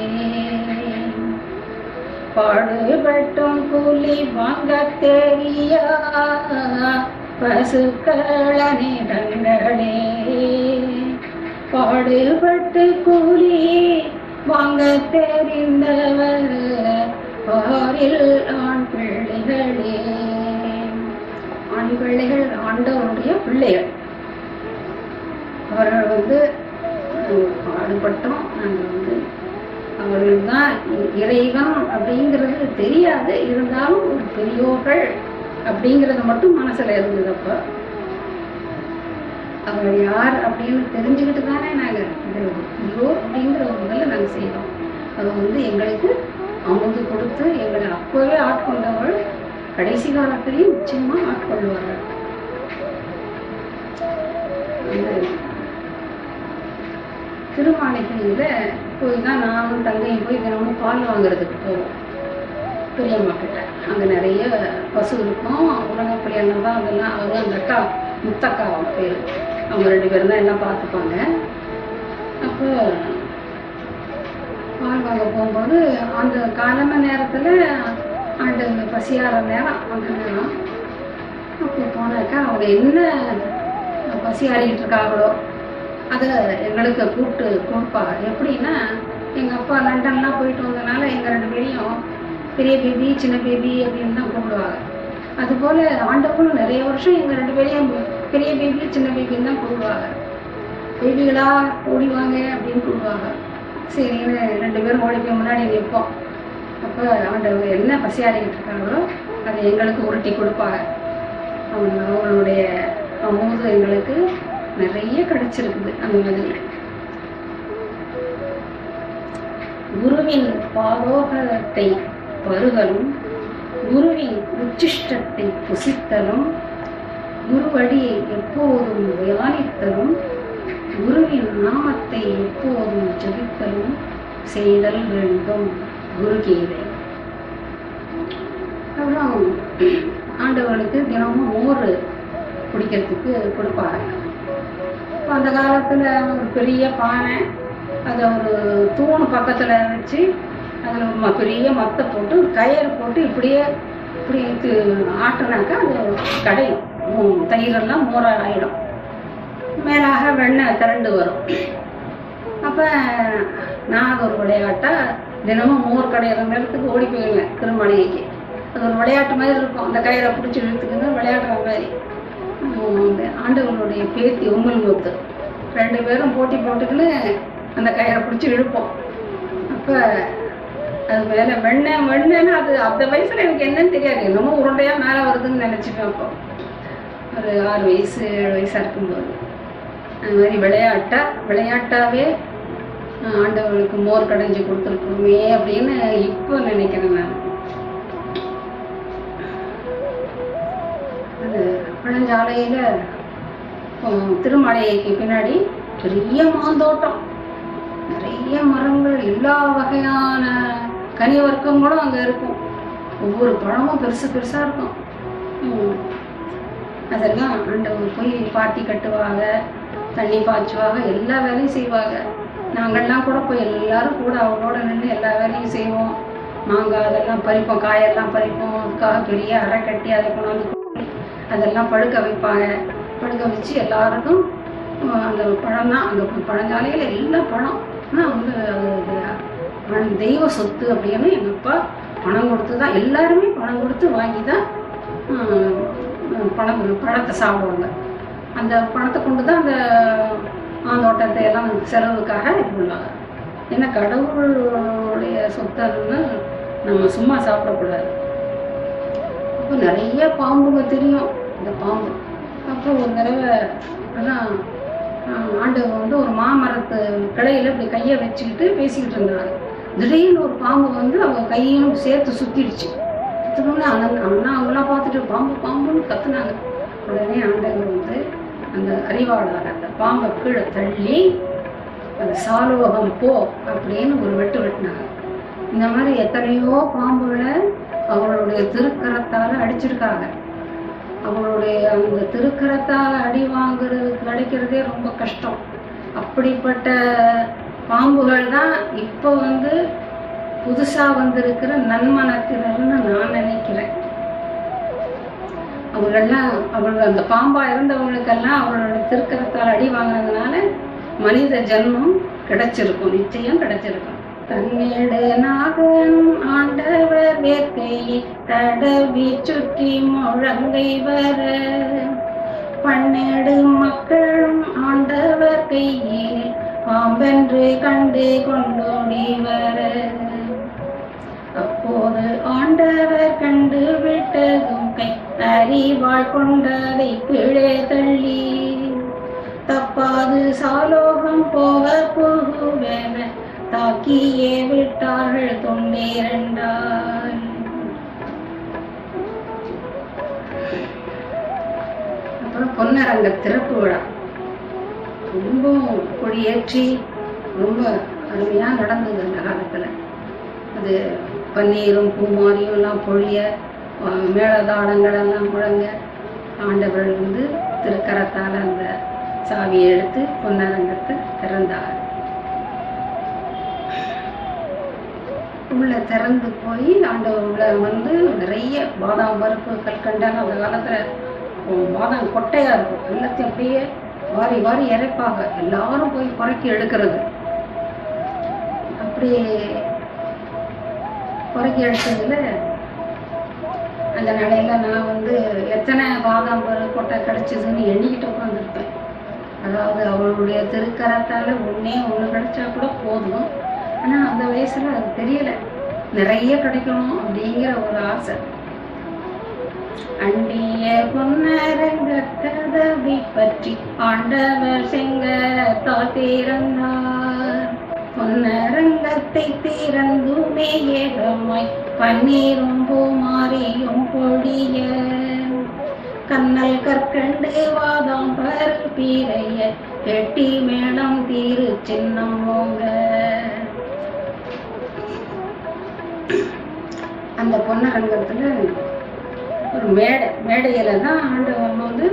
பாடுபட்டும் கூலி வாங்க தெரியா பசுக்களே, பாடுபட்டு கூலி வாங்க தெரிந்தவர் பாரில் ஆண் பிள்ளைகளே. ஆண் பிள்ளைகள் ஆண்டவருடைய பிள்ளைகள். அவர்கள் வந்து பாடுபட்டோம். நாங்கள் வந்து அவர்கள் தான் இறைவன் அப்படிங்கிறது தெரியாது, இருந்தாலும் ஒரு பெரியோர்கள் அப்படிங்கிறது மட்டும் மனசில் இருந்தது. அப்போ அவர் யார் அப்படின்னு தெரிஞ்சுக்கிட்டு தானே நாங்கள் பெரியோர் அப்படிங்கிற முதல்ல நாங்கள் செய்தோம். அது வந்து எங்களுக்கு அமுது கொடுத்து எங்களை அப்போவே ஆட்கொண்டவள் கடைசி காலத்திலையும் நிச்சயமாக ஆட்கொள்வார்கள். திருமாளிகையில் போய் தான் நானும் தங்கையும் போய் தினமும் பால் வாங்குறதுக்கு போவோம் பெரியம்மா கிட்ட. அங்கே நிறைய பசு இருக்கும். உலகப்படி அண்ணன் தான் அதெல்லாம் அவங்க அந்த அக்கா முத்தக்கா அவங்க பேர், அவங்க 2 பேரும் தான் எல்லாம் பார்த்துப்பாங்க. அப்போ பால் வாங்க போகும்போது அந்த காலம நேரத்தில் ஆண்டு பசியார நேரம் அந்த நேரம் அப்போ போனாக்கா அவங்க என்ன பசி ஆறிக்கிட்டு இருக்காங்களோ அதை எங்களுக்கு கூப்பிட்டு கொடுப்பாங்க. எப்படின்னா எங்கள் அப்பா லண்டன்லாம் போயிட்டு வந்ததுனால எங்கள் 2 பேரையும் பெரிய பேபி சின்ன பேபி அப்படின்னு தான் கூப்பிடுவாங்க. அதுபோல் ஆண்டவங்களும் நிறைய வருஷம் எங்கள் 2 பேரையும் பெரிய பேபி சின்ன பேபின்னு தான் கூப்பிடுவாங்க. பேபிகளா ஓடிவாங்க அப்படின்னு கூப்பிடுவாங்க. சரின்னு 2 பேரும் ஓடி போய் முன்னாடி நிற்போம். அப்போ ஆண்டவங்க என்ன பசியாடிக்கிட்டு இருக்காங்களோ அதை எங்களுக்கு உருட்டி கொடுப்பாங்க. அவங்களுடைய அமுது எங்களுக்கு நிறைய கிடைச்சிருக்குது. அந்த மாதிரி குருவின் பாரோகத்தை பருகலும் குருவின் உச்சிஷ்டத்தை புசித்தலும் குருவடியை எப்போதும் தியானித்தலும் குருவின் நாமத்தை எப்போதும் ஜபித்தலும் செய்தல் வேண்டும். குருகீதை. அப்புறம் ஆண்டவர்களுக்கு தினமும் மோர் குடிக்கிறதுக்கு கொடுப்பாங்க. இப்போ அந்த காலத்தில் ஒரு பெரிய பானை, அதை ஒரு தூண் பக்கத்தில் வச்சு அதில் பெரிய மத்தை போட்டு கயிறு போட்டு இப்படி ஆட்டினாக்கா அது கடையும். தயிரெல்லாம் மோராக ஆகிடும். மேலாக வெண்ணெய் திரண்டு வரும். அப்போ நான் ஒரு விளையாட்டாக தினமும் மோர் கடையிற நேரத்துக்கு ஓடி போயிடுவேன் திருமலைக்கு. அது ஒரு விளையாட்டு மாதிரி இருக்கும். அந்த கயிறை பிடிச்சி இழுத்துக்குங்க விளையாடுற மாதிரி. ஆண்டவர்களுடைய பேத்தி உம்முல்முத்து 2 பேரும் போட்டி போட்டுக்குன்னு அந்த கயிறை பிடிச்சி இழுப்போம். அப்போ அது மேலே வெண்ணெய்னா அது அந்த வயசில் எனக்கு என்னன்னு தெரியாது. என்னமோ உருண்டையாக மேலே வருதுன்னு நினச்சிப்பேன். அப்போ ஒரு 6 வயசு 7 வயசாக இருக்கும்போது அது மாதிரி விளையாட்டாகவே ஆண்டவர்களுக்கு மோர் கடைஞ்சி கொடுத்துருக்கோமே அப்படின்னு இப்போ நினைக்கிறேன் நான். அது பழஞ்சாலையில் திருமலைக்கு பின்னாடி பெரிய மாந்தோட்டம், நிறைய மரங்கள், எல்லா வகையான கனி வர்க்கங்களும் அங்கே இருக்கும். ஒவ்வொரு பழமும் பெருசாக இருக்கும். அதெல்லாம் ஆண்டவர் போய் பாத்தி கட்டுவாங்க, தண்ணி பாய்ச்சுவாங்க, எல்லா வேலையும் செய்வாங்க. நாங்கள்லாம் கூட போய் எல்லாரும் கூட அவங்களோட நின்று எல்லா வேலையும் செய்வோம். மாங்காய் அதெல்லாம் பறிப்போம், காயெல்லாம் பறிப்போம். அதுக்காக பெரிய அரை கட்டி அதை கொண்டாந்து அதெல்லாம் படுக்க வைப்பாங்க. படுக்க வச்சு எல்லாருக்கும் அந்த பழம் தான் அங்கே பழஞ்சாலையில் எல்லா பழம். ஆனால் வந்து அது தெய்வ சொத்து அப்படின்னு எங்கள் அப்பா பணம் கொடுத்து தான், எல்லாருமே பணம் கொடுத்து வாங்கி தான் பழத்தை சாப்பிடுவாங்க. அந்த பணத்தை கொண்டு தான் அந்த மாந்தோட்டத்தை எல்லாம் செலவுக்காக இது பண்ணுவாங்க. ஏன்னா கடவுளுடைய சொத்துன்னு நம்ம சும்மா சாப்பிடக்கூடாது. அப்போ நிறைய பாம்புங்க தெரியும் இந்த பாம்பு. அப்போ ஒரு தடவை அதான் ஆண்டவர் வந்து ஒரு மாமரத்து கிளையில் இப்படி கையை வச்சுக்கிட்டு பேசிக்கிட்டு இருந்தாங்க. திடீர்னு ஒரு பாம்பு வந்து அவங்க கையும் சேர்த்து சுற்றிடுச்சு. சுற்றினோடனே அண்ணா அவங்களாம் பார்த்துட்டு பாம்புன்னு கத்துனாங்க. உடனே ஆண்டவர் வந்து அந்த அறிவாளால் அந்த பாம்பை கீழே தள்ளி அந்த சாலோகம் போ அப்படின்னு ஒரு வெட்டினாங்க. இந்த மாதிரி எத்தனையோ பாம்புகளை அவங்களுடைய திருக்கரத்தால் அடிச்சிருக்காங்க. அவங்களுடைய அந்த திருக்கரத்தால் அடி வாங்குறது கிடைக்கிறதே ரொம்ப கஷ்டம். அப்படிப்பட்ட பாம்புகள் தான் இப்போ வந்து புதுசாக வந்திருக்கிற நன்மனத்தினர்னு நான் நினைக்கிறேன். அவர்கள் அந்த பாம்பா இருந்தவங்களுக்கெல்லாம் அவங்களோட திருக்கரத்தால் அடி வாங்கினதுனால மனித ஜென்மம் கிடைச்சிருக்கும், நிச்சயம் கிடைச்சிருக்கும். தன்னேடு நாகன் ஆண்டவர் வேர்க்கையை தடவி சுற்றி முழங்கை வர பன்னேடு மக்களும் ஆண்டவர் கையில் பாம்பென்று கண்டு கொண்டோடி வர அப்போது ஆண்டவர் கண்டு விட்டதும் கை அறிவாள் கொண்டதை கீழே தள்ளி தப்பாது சாலோகம் போக புகுவென தாக்கியே விட்டார்கள் 92. அப்புறம் பொன்னரங்க திறப்பு விழா ரொம்ப கொடியேற்றி ரொம்ப அருமையாக நடந்தது அந்த காலத்தில். அது பன்னீரும் பூமாரியும் எல்லாம் பொழிய மேளதாளங்கள் எல்லாம் முழங்க ஆண்டவர்கள் வந்து திருக்கரத்தால் அந்த சாவியை எடுத்து பொன்னரங்கத்தை திறந்தார். உள்ள திறந்து போய் ஆண்டவர் உள்ள வந்து நிறைய பாதாம் பருப்பு கல்கண்டான அந்த காலத்தில் பாதாம் கொட்டையாக இருக்கும், எல்லாத்தையும் அப்படியே வாரி வாரி இறைப்பாங்க. எல்லாரும் போய் குறைக்கி எடுக்கிறது. அப்படி குறைக்கி எடுத்ததுல அந்த நிலையில நான் வந்து எத்தனை பாதாம் பருப்பு கொட்டை கிடைச்சதுன்னு எண்ணிக்கிட்டு உட்காந்துருப்பேன். அதாவது அவளுடைய திருக்கரத்தால் ஒன்று கிடைச்சா கூட போதும். ஆனால் அந்த வயசில் அது தெரியலை, நிறைய கிடைக்கணும் அப்படிங்கிற ஒரு ஆசை. அண்டிய பொன்னரங்க கதவை பற்றி ஆண்டவர் செங்கத்தால் திறந்தார். பொன்னரங்கத்தை திறந்துமே ஏகமாய் பன்னீரும் பூமாரியும் பொழிய கண்ணல் கற்கண்டு வாதம் பருப்பீரைய கெட்டி மேளம் தீரு சின்னம் ஓங்க. அந்த பொன்னரங்கத்துல ஒரு மேடையில தான் ஆண்டவன் வந்து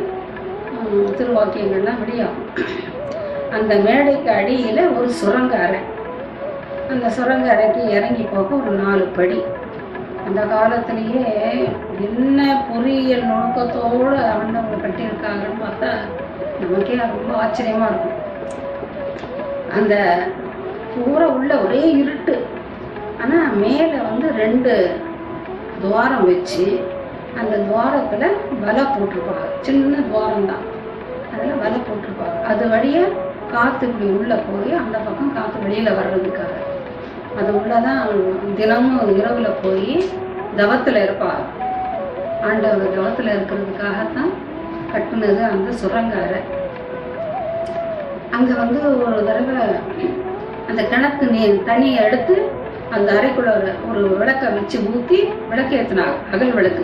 திருவாக்கியங்கள்லாம் வெளியாகும். அந்த மேடைக்கு அடியில ஒரு சுரங்க அறை. அந்த சுரங்க அறைக்கு இறங்கி போக ஒரு 4 படி. அந்த காலத்திலேயே என்ன பொறியியல் நுணுக்கத்தோடு ஆண்டவங்க கட்டியிருக்காங்கன்னு பார்த்தா நமக்கே ரொம்ப ஆச்சரியமா இருக்கும். அந்த பூரா உள்ள ஒரே இருட்டு. ஆனா மேல வந்து 2 துவாரம் வச்சு அந்த துவாரத்துல வலை போட்டிருப்பாங்க. சின்ன துவாரம் தான், அதில் வலை போட்டிருப்பாங்க. அது வழியா காற்று இப்படி உள்ள போய் அந்த பக்கம் காற்று வெளியில வர்றதுக்காக அது உள்ளதான் தினமும் இரவுல போய் தவத்தில் இருப்பாங்க. ஆண்டவர் தவத்தில் இருக்கிறதுக்காகத்தான் கட்டுனது அந்த சுரங்க அறை. அங்க வந்து ஒரு தடவை அந்த கிணத்து தண்ணியை எடுத்து அந்த அறைக்குள்ள ஒரு விளக்க வச்சு ஊற்றி விளக்கேற்றினாங்க. அகல் விளக்கு,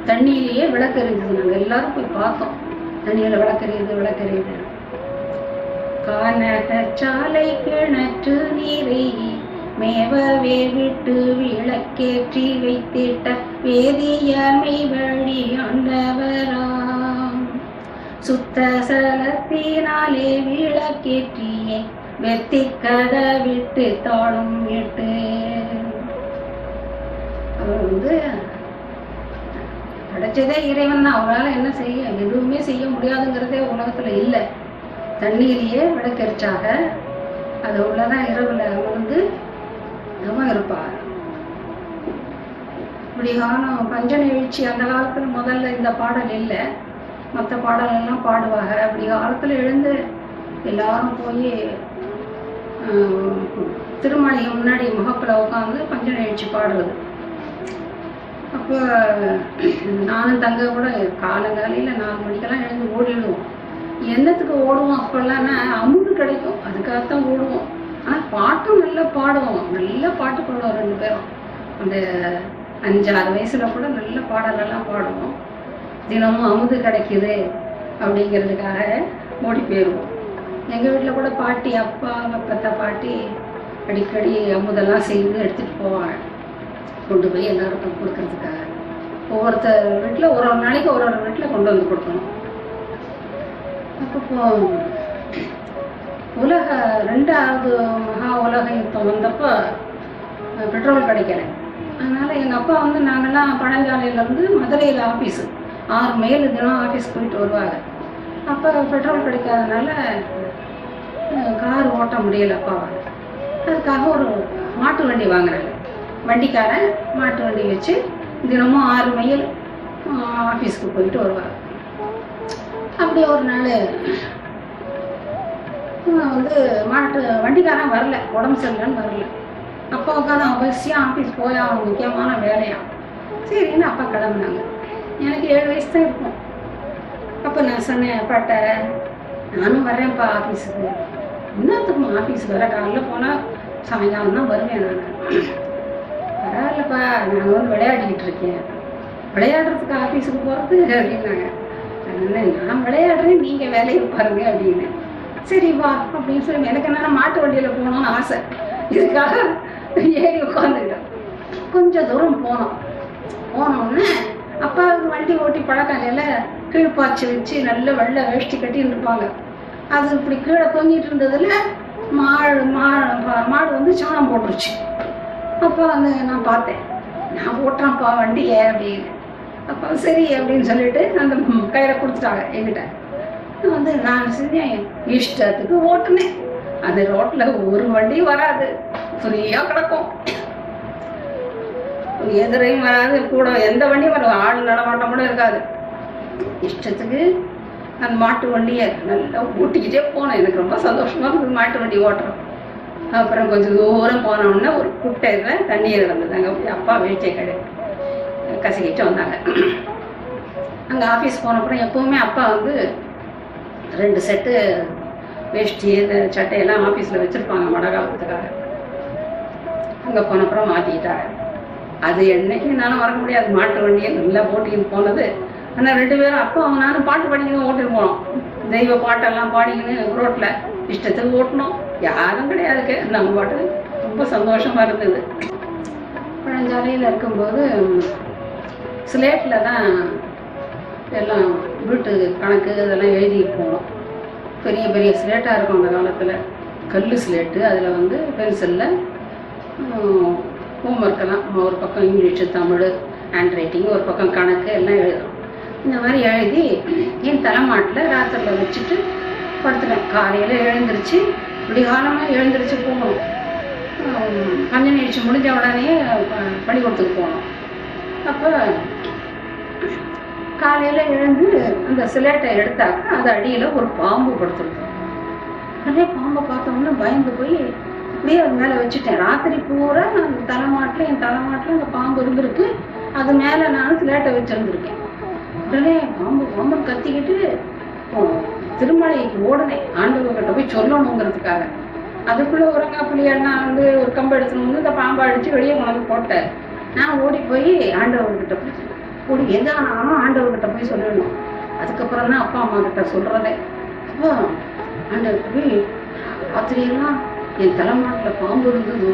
தண்ணியிலேயே விளக்கு எரிஞ்சது. நாங்கள் எல்லாரும் போய் பார்த்தோம், தண்ணியில விளக்கெறியுது. கானகச்சாலை கிணற்று நீரை மேவவே விட்டு விளக்கேற்றி வைத்திட்ட வேதியமை வழி ஆண்டவராம். சுத்த சலத்தினாலே விளக்கேற்றியே வெத்தி கதை விட்டு தாளும் விட்டு. அவர் வந்து கிடைச்சதே இறைவன் தான். அவரால் என்ன செய்ய, எதுவுமே செய்ய முடியாதுங்கிறதே உலகத்துல இல்லை. தண்ணீரையே விளக்கெரிச்சாக அது உள்ளதான் இரவுல அமர்ந்து தவம் இருப்பார். இப்படி காணும் பஞ்ச நிகழ்ச்சி அந்த காலத்துல முதல்ல இந்த பாடல் இல்லை, மற்ற பாடல் எல்லாம் பாடுவாங்க. அப்படி காலத்துல எழுந்து எல்லாரும் போய் திருமணிக்கு முன்னாடி முகப்புல உட்காந்து பஞ்ச நிகழ்ச்சி பாடுறது. அப்போ நானும் தங்க கூட காலங்காலையில் 4 மணிக்கெல்லாம் எழுந்து ஓடிடுவோம். என்னத்துக்கு ஓடுவோம் அப்போல்லாம்னா அமுது கிடைக்கும், அதுக்காகத்தான் ஓடுவோம். ஆனால் பாட்டும் நல்லா பாடுவோம், நல்ல பாட்டு பாடுவோம் 2 பேரும். அந்த 5-6 வயசுல கூட நல்ல பாடலெல்லாம் பாடுவோம். தினமும் அமுது கிடைக்குது அப்படிங்கிறதுக்காக ஓடி போயிடுவோம். எங்கள் வீட்டில் கூட பாட்டி, அப்பா பெத்த பாட்டி அடிக்கடி அமுதெல்லாம் செய்து எடுத்துகிட்டு போவாங்க, கொண்டு போய் எல்லாருக்கும் கொடுக்கறதுக்காக. ஒவ்வொருத்தர் வீட்டில் ஒரு நாளைக்கு ஒரு வீட்டில் கொண்டு வந்து கொடுக்கணும். அப்போ ரெண்டாவது மகா உலக யுத்தம் வந்தப்போ பெட்ரோல் கிடைக்கல. அதனால் எங்கள் அப்பா வந்து நாங்கள்லாம் பழஞ்சாலையிலேருந்து மதுரையில் ஆஃபீஸு 6 மைல் தினம் ஆஃபீஸ் போயிட்டு வருவாங்க. அப்போ பெட்ரோல் கிடைக்காதனால கார் ஓட்ட முடியல அப்பாவால். அதுக்காக ஒரு மாட்டு வண்டி வாங்குறாங்க. வண்டிக்காரன் மாட்டு வண்டி வச்சு தினமும் 6 மைல் ஆஃபீஸ்க்கு போயிட்டு வருவாங்க. அப்படி ஒரு நாள் வந்து மாட்டு வண்டிக்காரன் வரல, உடம்பு சரியில்லைன்னு வரல. அப்பாவுக்கான அவசியம் ஆஃபீஸ் போய் அவங்க முக்கியமான வேலையாம். சரின்னு அப்பா கிளம்புனாங்க. எனக்கு 7 வயசு தான் இருக்கும். அப்போ நான் சொன்னேன் அப்பாட்ட, நானும் வரேன்ப்பா ஆஃபீஸுக்கு. இன்னத்துக்கும் ஆஃபீஸ் வர காலையில் போனால் சாயங்காலம் தான் வருவேன். நான் பரவாயில்லப்பா, நான் வந்து விளையாடிக்கிட்டு இருக்கேன், விளையாடுறதுக்கு ஆஃபீஸுக்கு போகிறது அப்படின்னாங்க. நான் விளையாடுறேன், நீங்கள் வேலையை பாருங்க அப்படின்னு. சரி வா அப்படின்னு சொல்லி எனக்கு என்னென்ன மாட்டு வண்டியில் போகணும்னு ஆசை. இதுக்காக ஏறி உட்காந்துக்கிட்டோம். கொஞ்சம் தூரம் போனோன்னே அப்பாவுக்கு வண்டி ஓட்டி பழக்கம் இல்லை, கீழ்ப்பாய்ச்சி வச்சு நல்ல வெள்ளை வேஷ்டி கட்டின்னு இருப்பாங்க. அது இப்படி கீழே தொங்கிட்டு இருந்ததுல மாடு வந்து சாணம் போட்டுருச்சு. அப்போ வந்து நான் பார்த்தேன், நான் ஓட்டுறேன்ப்பா வண்டியை அப்படின்னு. அப்போ சரி அப்படின்னு சொல்லிட்டு அந்த கையில் கொடுத்துட்டாங்க என்கிட்ட. வந்து நான் செஞ்சேன், இஷ்டத்துக்கு ஓட்டுனேன். அது ரோட்டில் ஒரு வண்டியும் வராது, ஃப்ரீயாக கிடக்கும், எதிரையும் வராது, கூட எந்த வண்டியும் வராது, ஆள் நடமாட்டம் கூட இருக்காது. இஷ்டத்துக்கு அந்த மாட்டு வண்டியை நல்லா ஓட்டிக்கிட்டே போனேன். எனக்கு ரொம்ப சந்தோஷமாக இருந்தது மாட்டு வண்டி ஓட்டுறோம். அப்புறம் கொஞ்சம் தூரம் போனோடனே ஒரு குட்டையில் தண்ணீர் இருந்தது. அங்கே போய் அப்பா வேட்டியை கசக்கிட்டு வந்தாங்க. அங்கே ஆஃபீஸ் போனப்புறம் எப்போவுமே அப்பா வந்து 2 செட்டு வேஷ்டி இந்த சட்டையெல்லாம் ஆஃபீஸில் வச்சுருப்பாங்க மழை காலத்துக்காக. அங்கே போனப்புறம் மாற்றிக்கிட்டாங்க. அது என்னைக்கு என்னால் மறக்க முடியாது. மாட்டு வண்டியை நல்லா ஓட்டிக்கின்னு போனது. ஆனால் 2 பேரும் அப்பா நானும் பாட்டு பாடிக்கணும் ஓட்டின்னு போனோம். தெய்வ பாட்டெல்லாம் பாடிக்கணும் ரோட்டில் இஷ்டத்துக்கு ஓட்டணும், யாரும் கிடையாதுக்கு. நம்ம பாட்டு ரொம்ப சந்தோஷமாக இருந்தது. பழஞ்சாலையில் இருக்கும்போது ஸ்லேட்டில் தான் எல்லாம் வீட்டு கணக்கு இதெல்லாம் எழுதிட்டு போனோம். பெரிய பெரிய ஸ்லேட்டாக இருக்கும் அந்த காலத்தில், கல் ஸ்லேட்டு. அதில் வந்து பென்சிலில் ஹோம்ஒர்க்கெல்லாம் ஒரு பக்கம் இங்கிலீஷு, தமிழ், ஹேண்ட் ரைட்டிங், ஒரு பக்கம் கணக்கு எல்லாம் எழுதுறோம். இந்த மாதிரி எழுதி என் தலைமாட்டில் ராத்திரியில் வச்சுட்டு படுத்துட்டேன். காலையில் எழுந்திரிச்சு விடிகாலமாக எழுந்திரிச்சு போகணும். கஞ்ச நிகழ்ச்சி முடிஞ்ச உடனே பள்ளிக்கூடத்துக்கு போகணும். அப்போ காலையில் எழுந்து அந்த சிலேட்டை எடுத்தாக்க அது அடியில் ஒரு பாம்பு படுத்துருக்கு. அதே பாம்பை பார்த்தோம்னா பயந்து போய் அப்படியே அது மேலே வச்சுட்டேன். ராத்திரி பூரா அந்த என் தலைமாட்டில் அந்த பாம்பு இருந்திருக்கு. அது மேலே நான் சிலேட்டை வச்சுருந்துருக்கேன். உடனே பாம்பு கத்திக்கிட்டு திருமலைக்கு ஓடனேன், ஆண்டவர்கிட்ட போய் சொல்லணுங்கிறதுக்காக. அதுக்குள்ளே உரங்காப்புலியண்ணா வந்து ஒரு கம்பு எடுத்துன்னு வந்து இந்த பாம்பை அடித்து வெளியே கொண்டு போட்டார். நான் ஓடி போய் ஆண்டவர்கிட்ட போய் ஓடி எதானாலும் ஆண்டவர்கிட்ட போய் சொல்லணும். அதுக்கப்புறம் தான் அப்பா அம்மா கிட்ட சொல்கிறதே. அப்போ ஆண்டவர்கிட்ட போய் ராத்திரியெல்லாம் என் தலைமாட்டில் பாம்பு இருந்தது,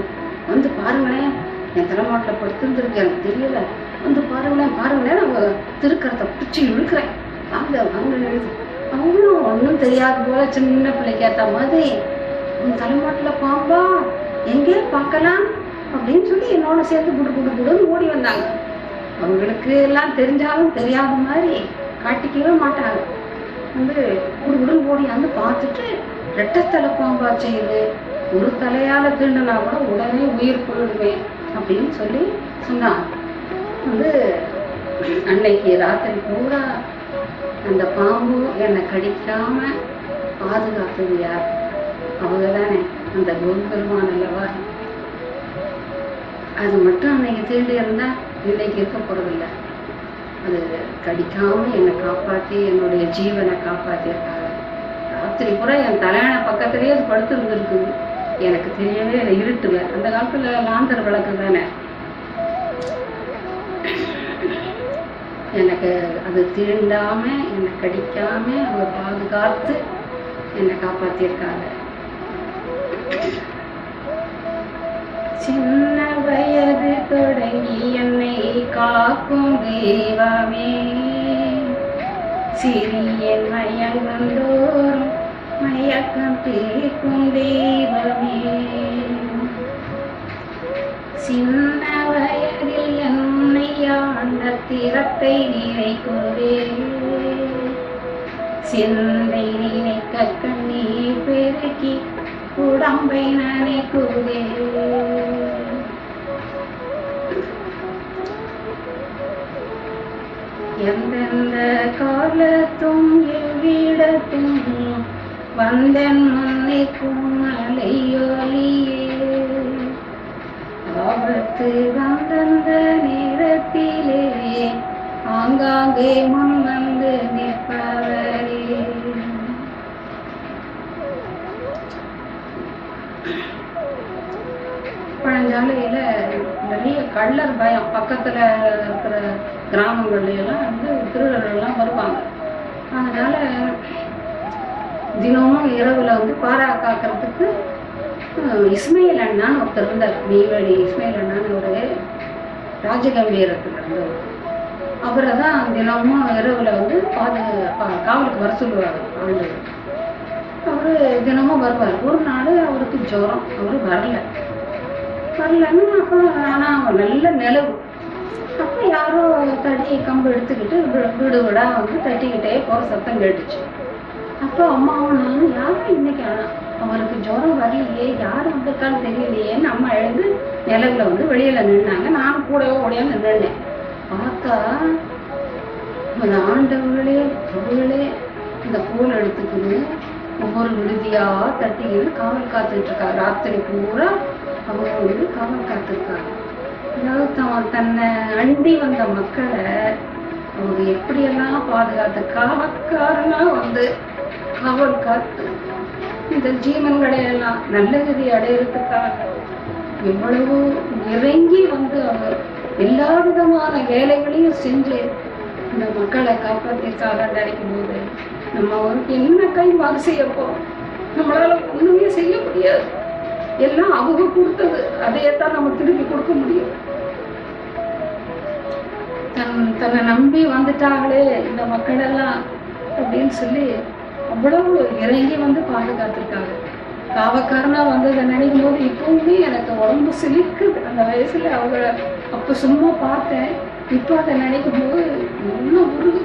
வந்து பாருங்களேன், என் தலைமாட்டில் படுத்துருந்துருக்கு, எனக்கு தெரியலை, வந்து பாருங்களேன் நான் திருக்கறத்தை பிடிச்சி இழுக்கிறேன், வாங்க அவங்களும் ஒன்றும் தெரியாத போல சின்ன பிள்ளைக்கு ஏற்ற மாதிரி உன் தலைமாட்டில் பாம்பா எங்கே பார்க்கலாம் அப்படின்னு சொல்லி என்னோட சேர்த்து குடுன்னு ஓடி வந்தாங்க. அவங்களுக்கு எல்லாம் தெரிஞ்சாலும் தெரியாத மாதிரி காட்டிக்கவே மாட்டாங்க. வந்து குடுன்னு ஓடி வந்து பார்த்துட்டு ரெட்டத்தலை பாம்பா செய்யுது, ஒரு தலையால் தீண்டுனா கூட உடனே உயிர் போயிடுவேன் அப்படின்னு சொல்லி சொன்னாங்க. வந்து அன்னைக்கு ராத்திரி பூரா அந்த பாம்பு என்னை கடிக்காம பாதுகாத்தது யார்? அவங்க தானே, அந்த குருபெருமான் அல்லவா. அது மட்டும் அன்னைக்கு தீண்டு இருந்தா இன்னைக்கு இருக்க போறதில்லை. அது கடிக்காம என்னை காப்பாற்றி என்னுடைய ஜீவனை காப்பாற்றிருக்காங்க. ராத்திரி பூரா என் தலையான பக்கத்துலேயே அது படுத்து இருந்துருக்குது. எனக்கு தெரியவே இல்லை, இருட்டுவேன். அந்த காலத்துல லாந்தர் விளக்கு தானே. எனக்கு அது தீண்டாம என்னை கடிக்காம அவங்க பாதுகாத்து என்னை காப்பாற்றியிருக்காங்க. சின்ன வயது தொடங்கி என்னை காக்கும் தெய்வமே, சிறிய மயங்கந்தோறும் மயக்கம் தீர்க்கும் தெய்வமே, சின்ன வயதில் என்னை ஆண்ட திறத்தை நினைக்குதே, சிந்தை நினைக்க கண்ணீர் பெருக்கி உடம்பை நினைக்குதே. எந்தெந்த காலத்தும் எவ்விடத்தும் வந்தன் முன்னிற்கும் அலையொலியே, ஆபத்து வந்தந்த நேரத்திலே ஆங்காங்கே முன் வந்து நிற்பவரே. பழஞ்சாலையில் நிறைய கள்ளர் பயம். பக்கத்தில் இருக்கிற கிராமங்கள்லாம் வந்து திருடர்கள்லாம் வருவாங்க. அதனால் தினமும் இரவில் வந்து பாரா காக்கிறதுக்கு இஸ்மாயில் அண்ணான்னு ஒருத்தர் இருந்தார். நெய்வேலி இஸ்மாயில் அண்ணான்னு ஒரு ராஜகம்பீரத்தில் இருந்தவர். அவரை தான் தினமும் இரவில் வந்து காவலுக்கு வர சொல்லுவார் ஆண்டு. அவர் தினமும் வருவார். ஒரு நாள் அவருக்கு ஜுரம், அவர் வரல. வரலன்னா அப்புறம் ஆனால் நல்ல நிலவு. அப்போ யாரோ தடி கம்பு எடுத்துக்கிட்டு வீடு வீடாக வந்து தட்டிக்கிட்டே போகிற சத்தம் கேட்டுச்சு. அப்போ அம்மாவும் நானும் யாரும் இன்னைக்கு அவருக்கு ஜுரம் வரலையே, யார் வந்திருக்கான்னு தெரியலையேன்னு அம்மா எழுந்து நிலவில் வந்து வெளியில் நின்னாங்க. நானும் கூடவே ஓடியாந்து நின்றுனேன். பார்த்தா அந்த ஆண்டவர்களே அவர்களே இந்த கோல் எடுத்துக்கிட்டு ஒவ்வொரு விடுதியாக தட்டிக்கிட்டு காவல் காத்துட்டு இருக்காரு. ராத்திரி பூரா அவங்க வந்து காவல் காத்திருக்காங்க. அதாவது தன்னை அண்டி வந்த மக்களை அவங்க எப்படியெல்லாம் பாதுகாத்து காவல்காரனா வந்து காவல் காத்து இந்த ஜீவன்களை எல்லாம் நல்ல கதி அடையிறதுக்காக எவ்வளவோ இறங்கி வந்து அவர் எல்லா விதமான வேலைகளையும் செஞ்சு இந்த மக்களை காப்பாற்றிருக்காக நினைக்கும் போது நம்ம அவருக்கு என்ன கை மாறு செய்யப்போ நம்மளால ஒண்ணுமே செய்ய முடியாது. எல்லாம் அவங்க கொடுத்தது, அதையத்தான் நம்ம திருப்பி கொடுக்க முடியும். தன்னை நம்பி வந்துட்டாங்களே இந்த மக்கள் எல்லாம் அப்படின்னு சொல்லி அவ்வளவு இறங்கி வந்து பாதுகாத்திருக்காங்க. காவக்காரனா வந்ததை நினைக்கும் போது இப்பவுமே எனக்கு உடம்பு சிலிக்குது. அந்த வயசுல அவங்க அப்ப சும்மா பார்த்தேன், இப்போ அதை நினைக்கும் போது இன்னும் உருகு.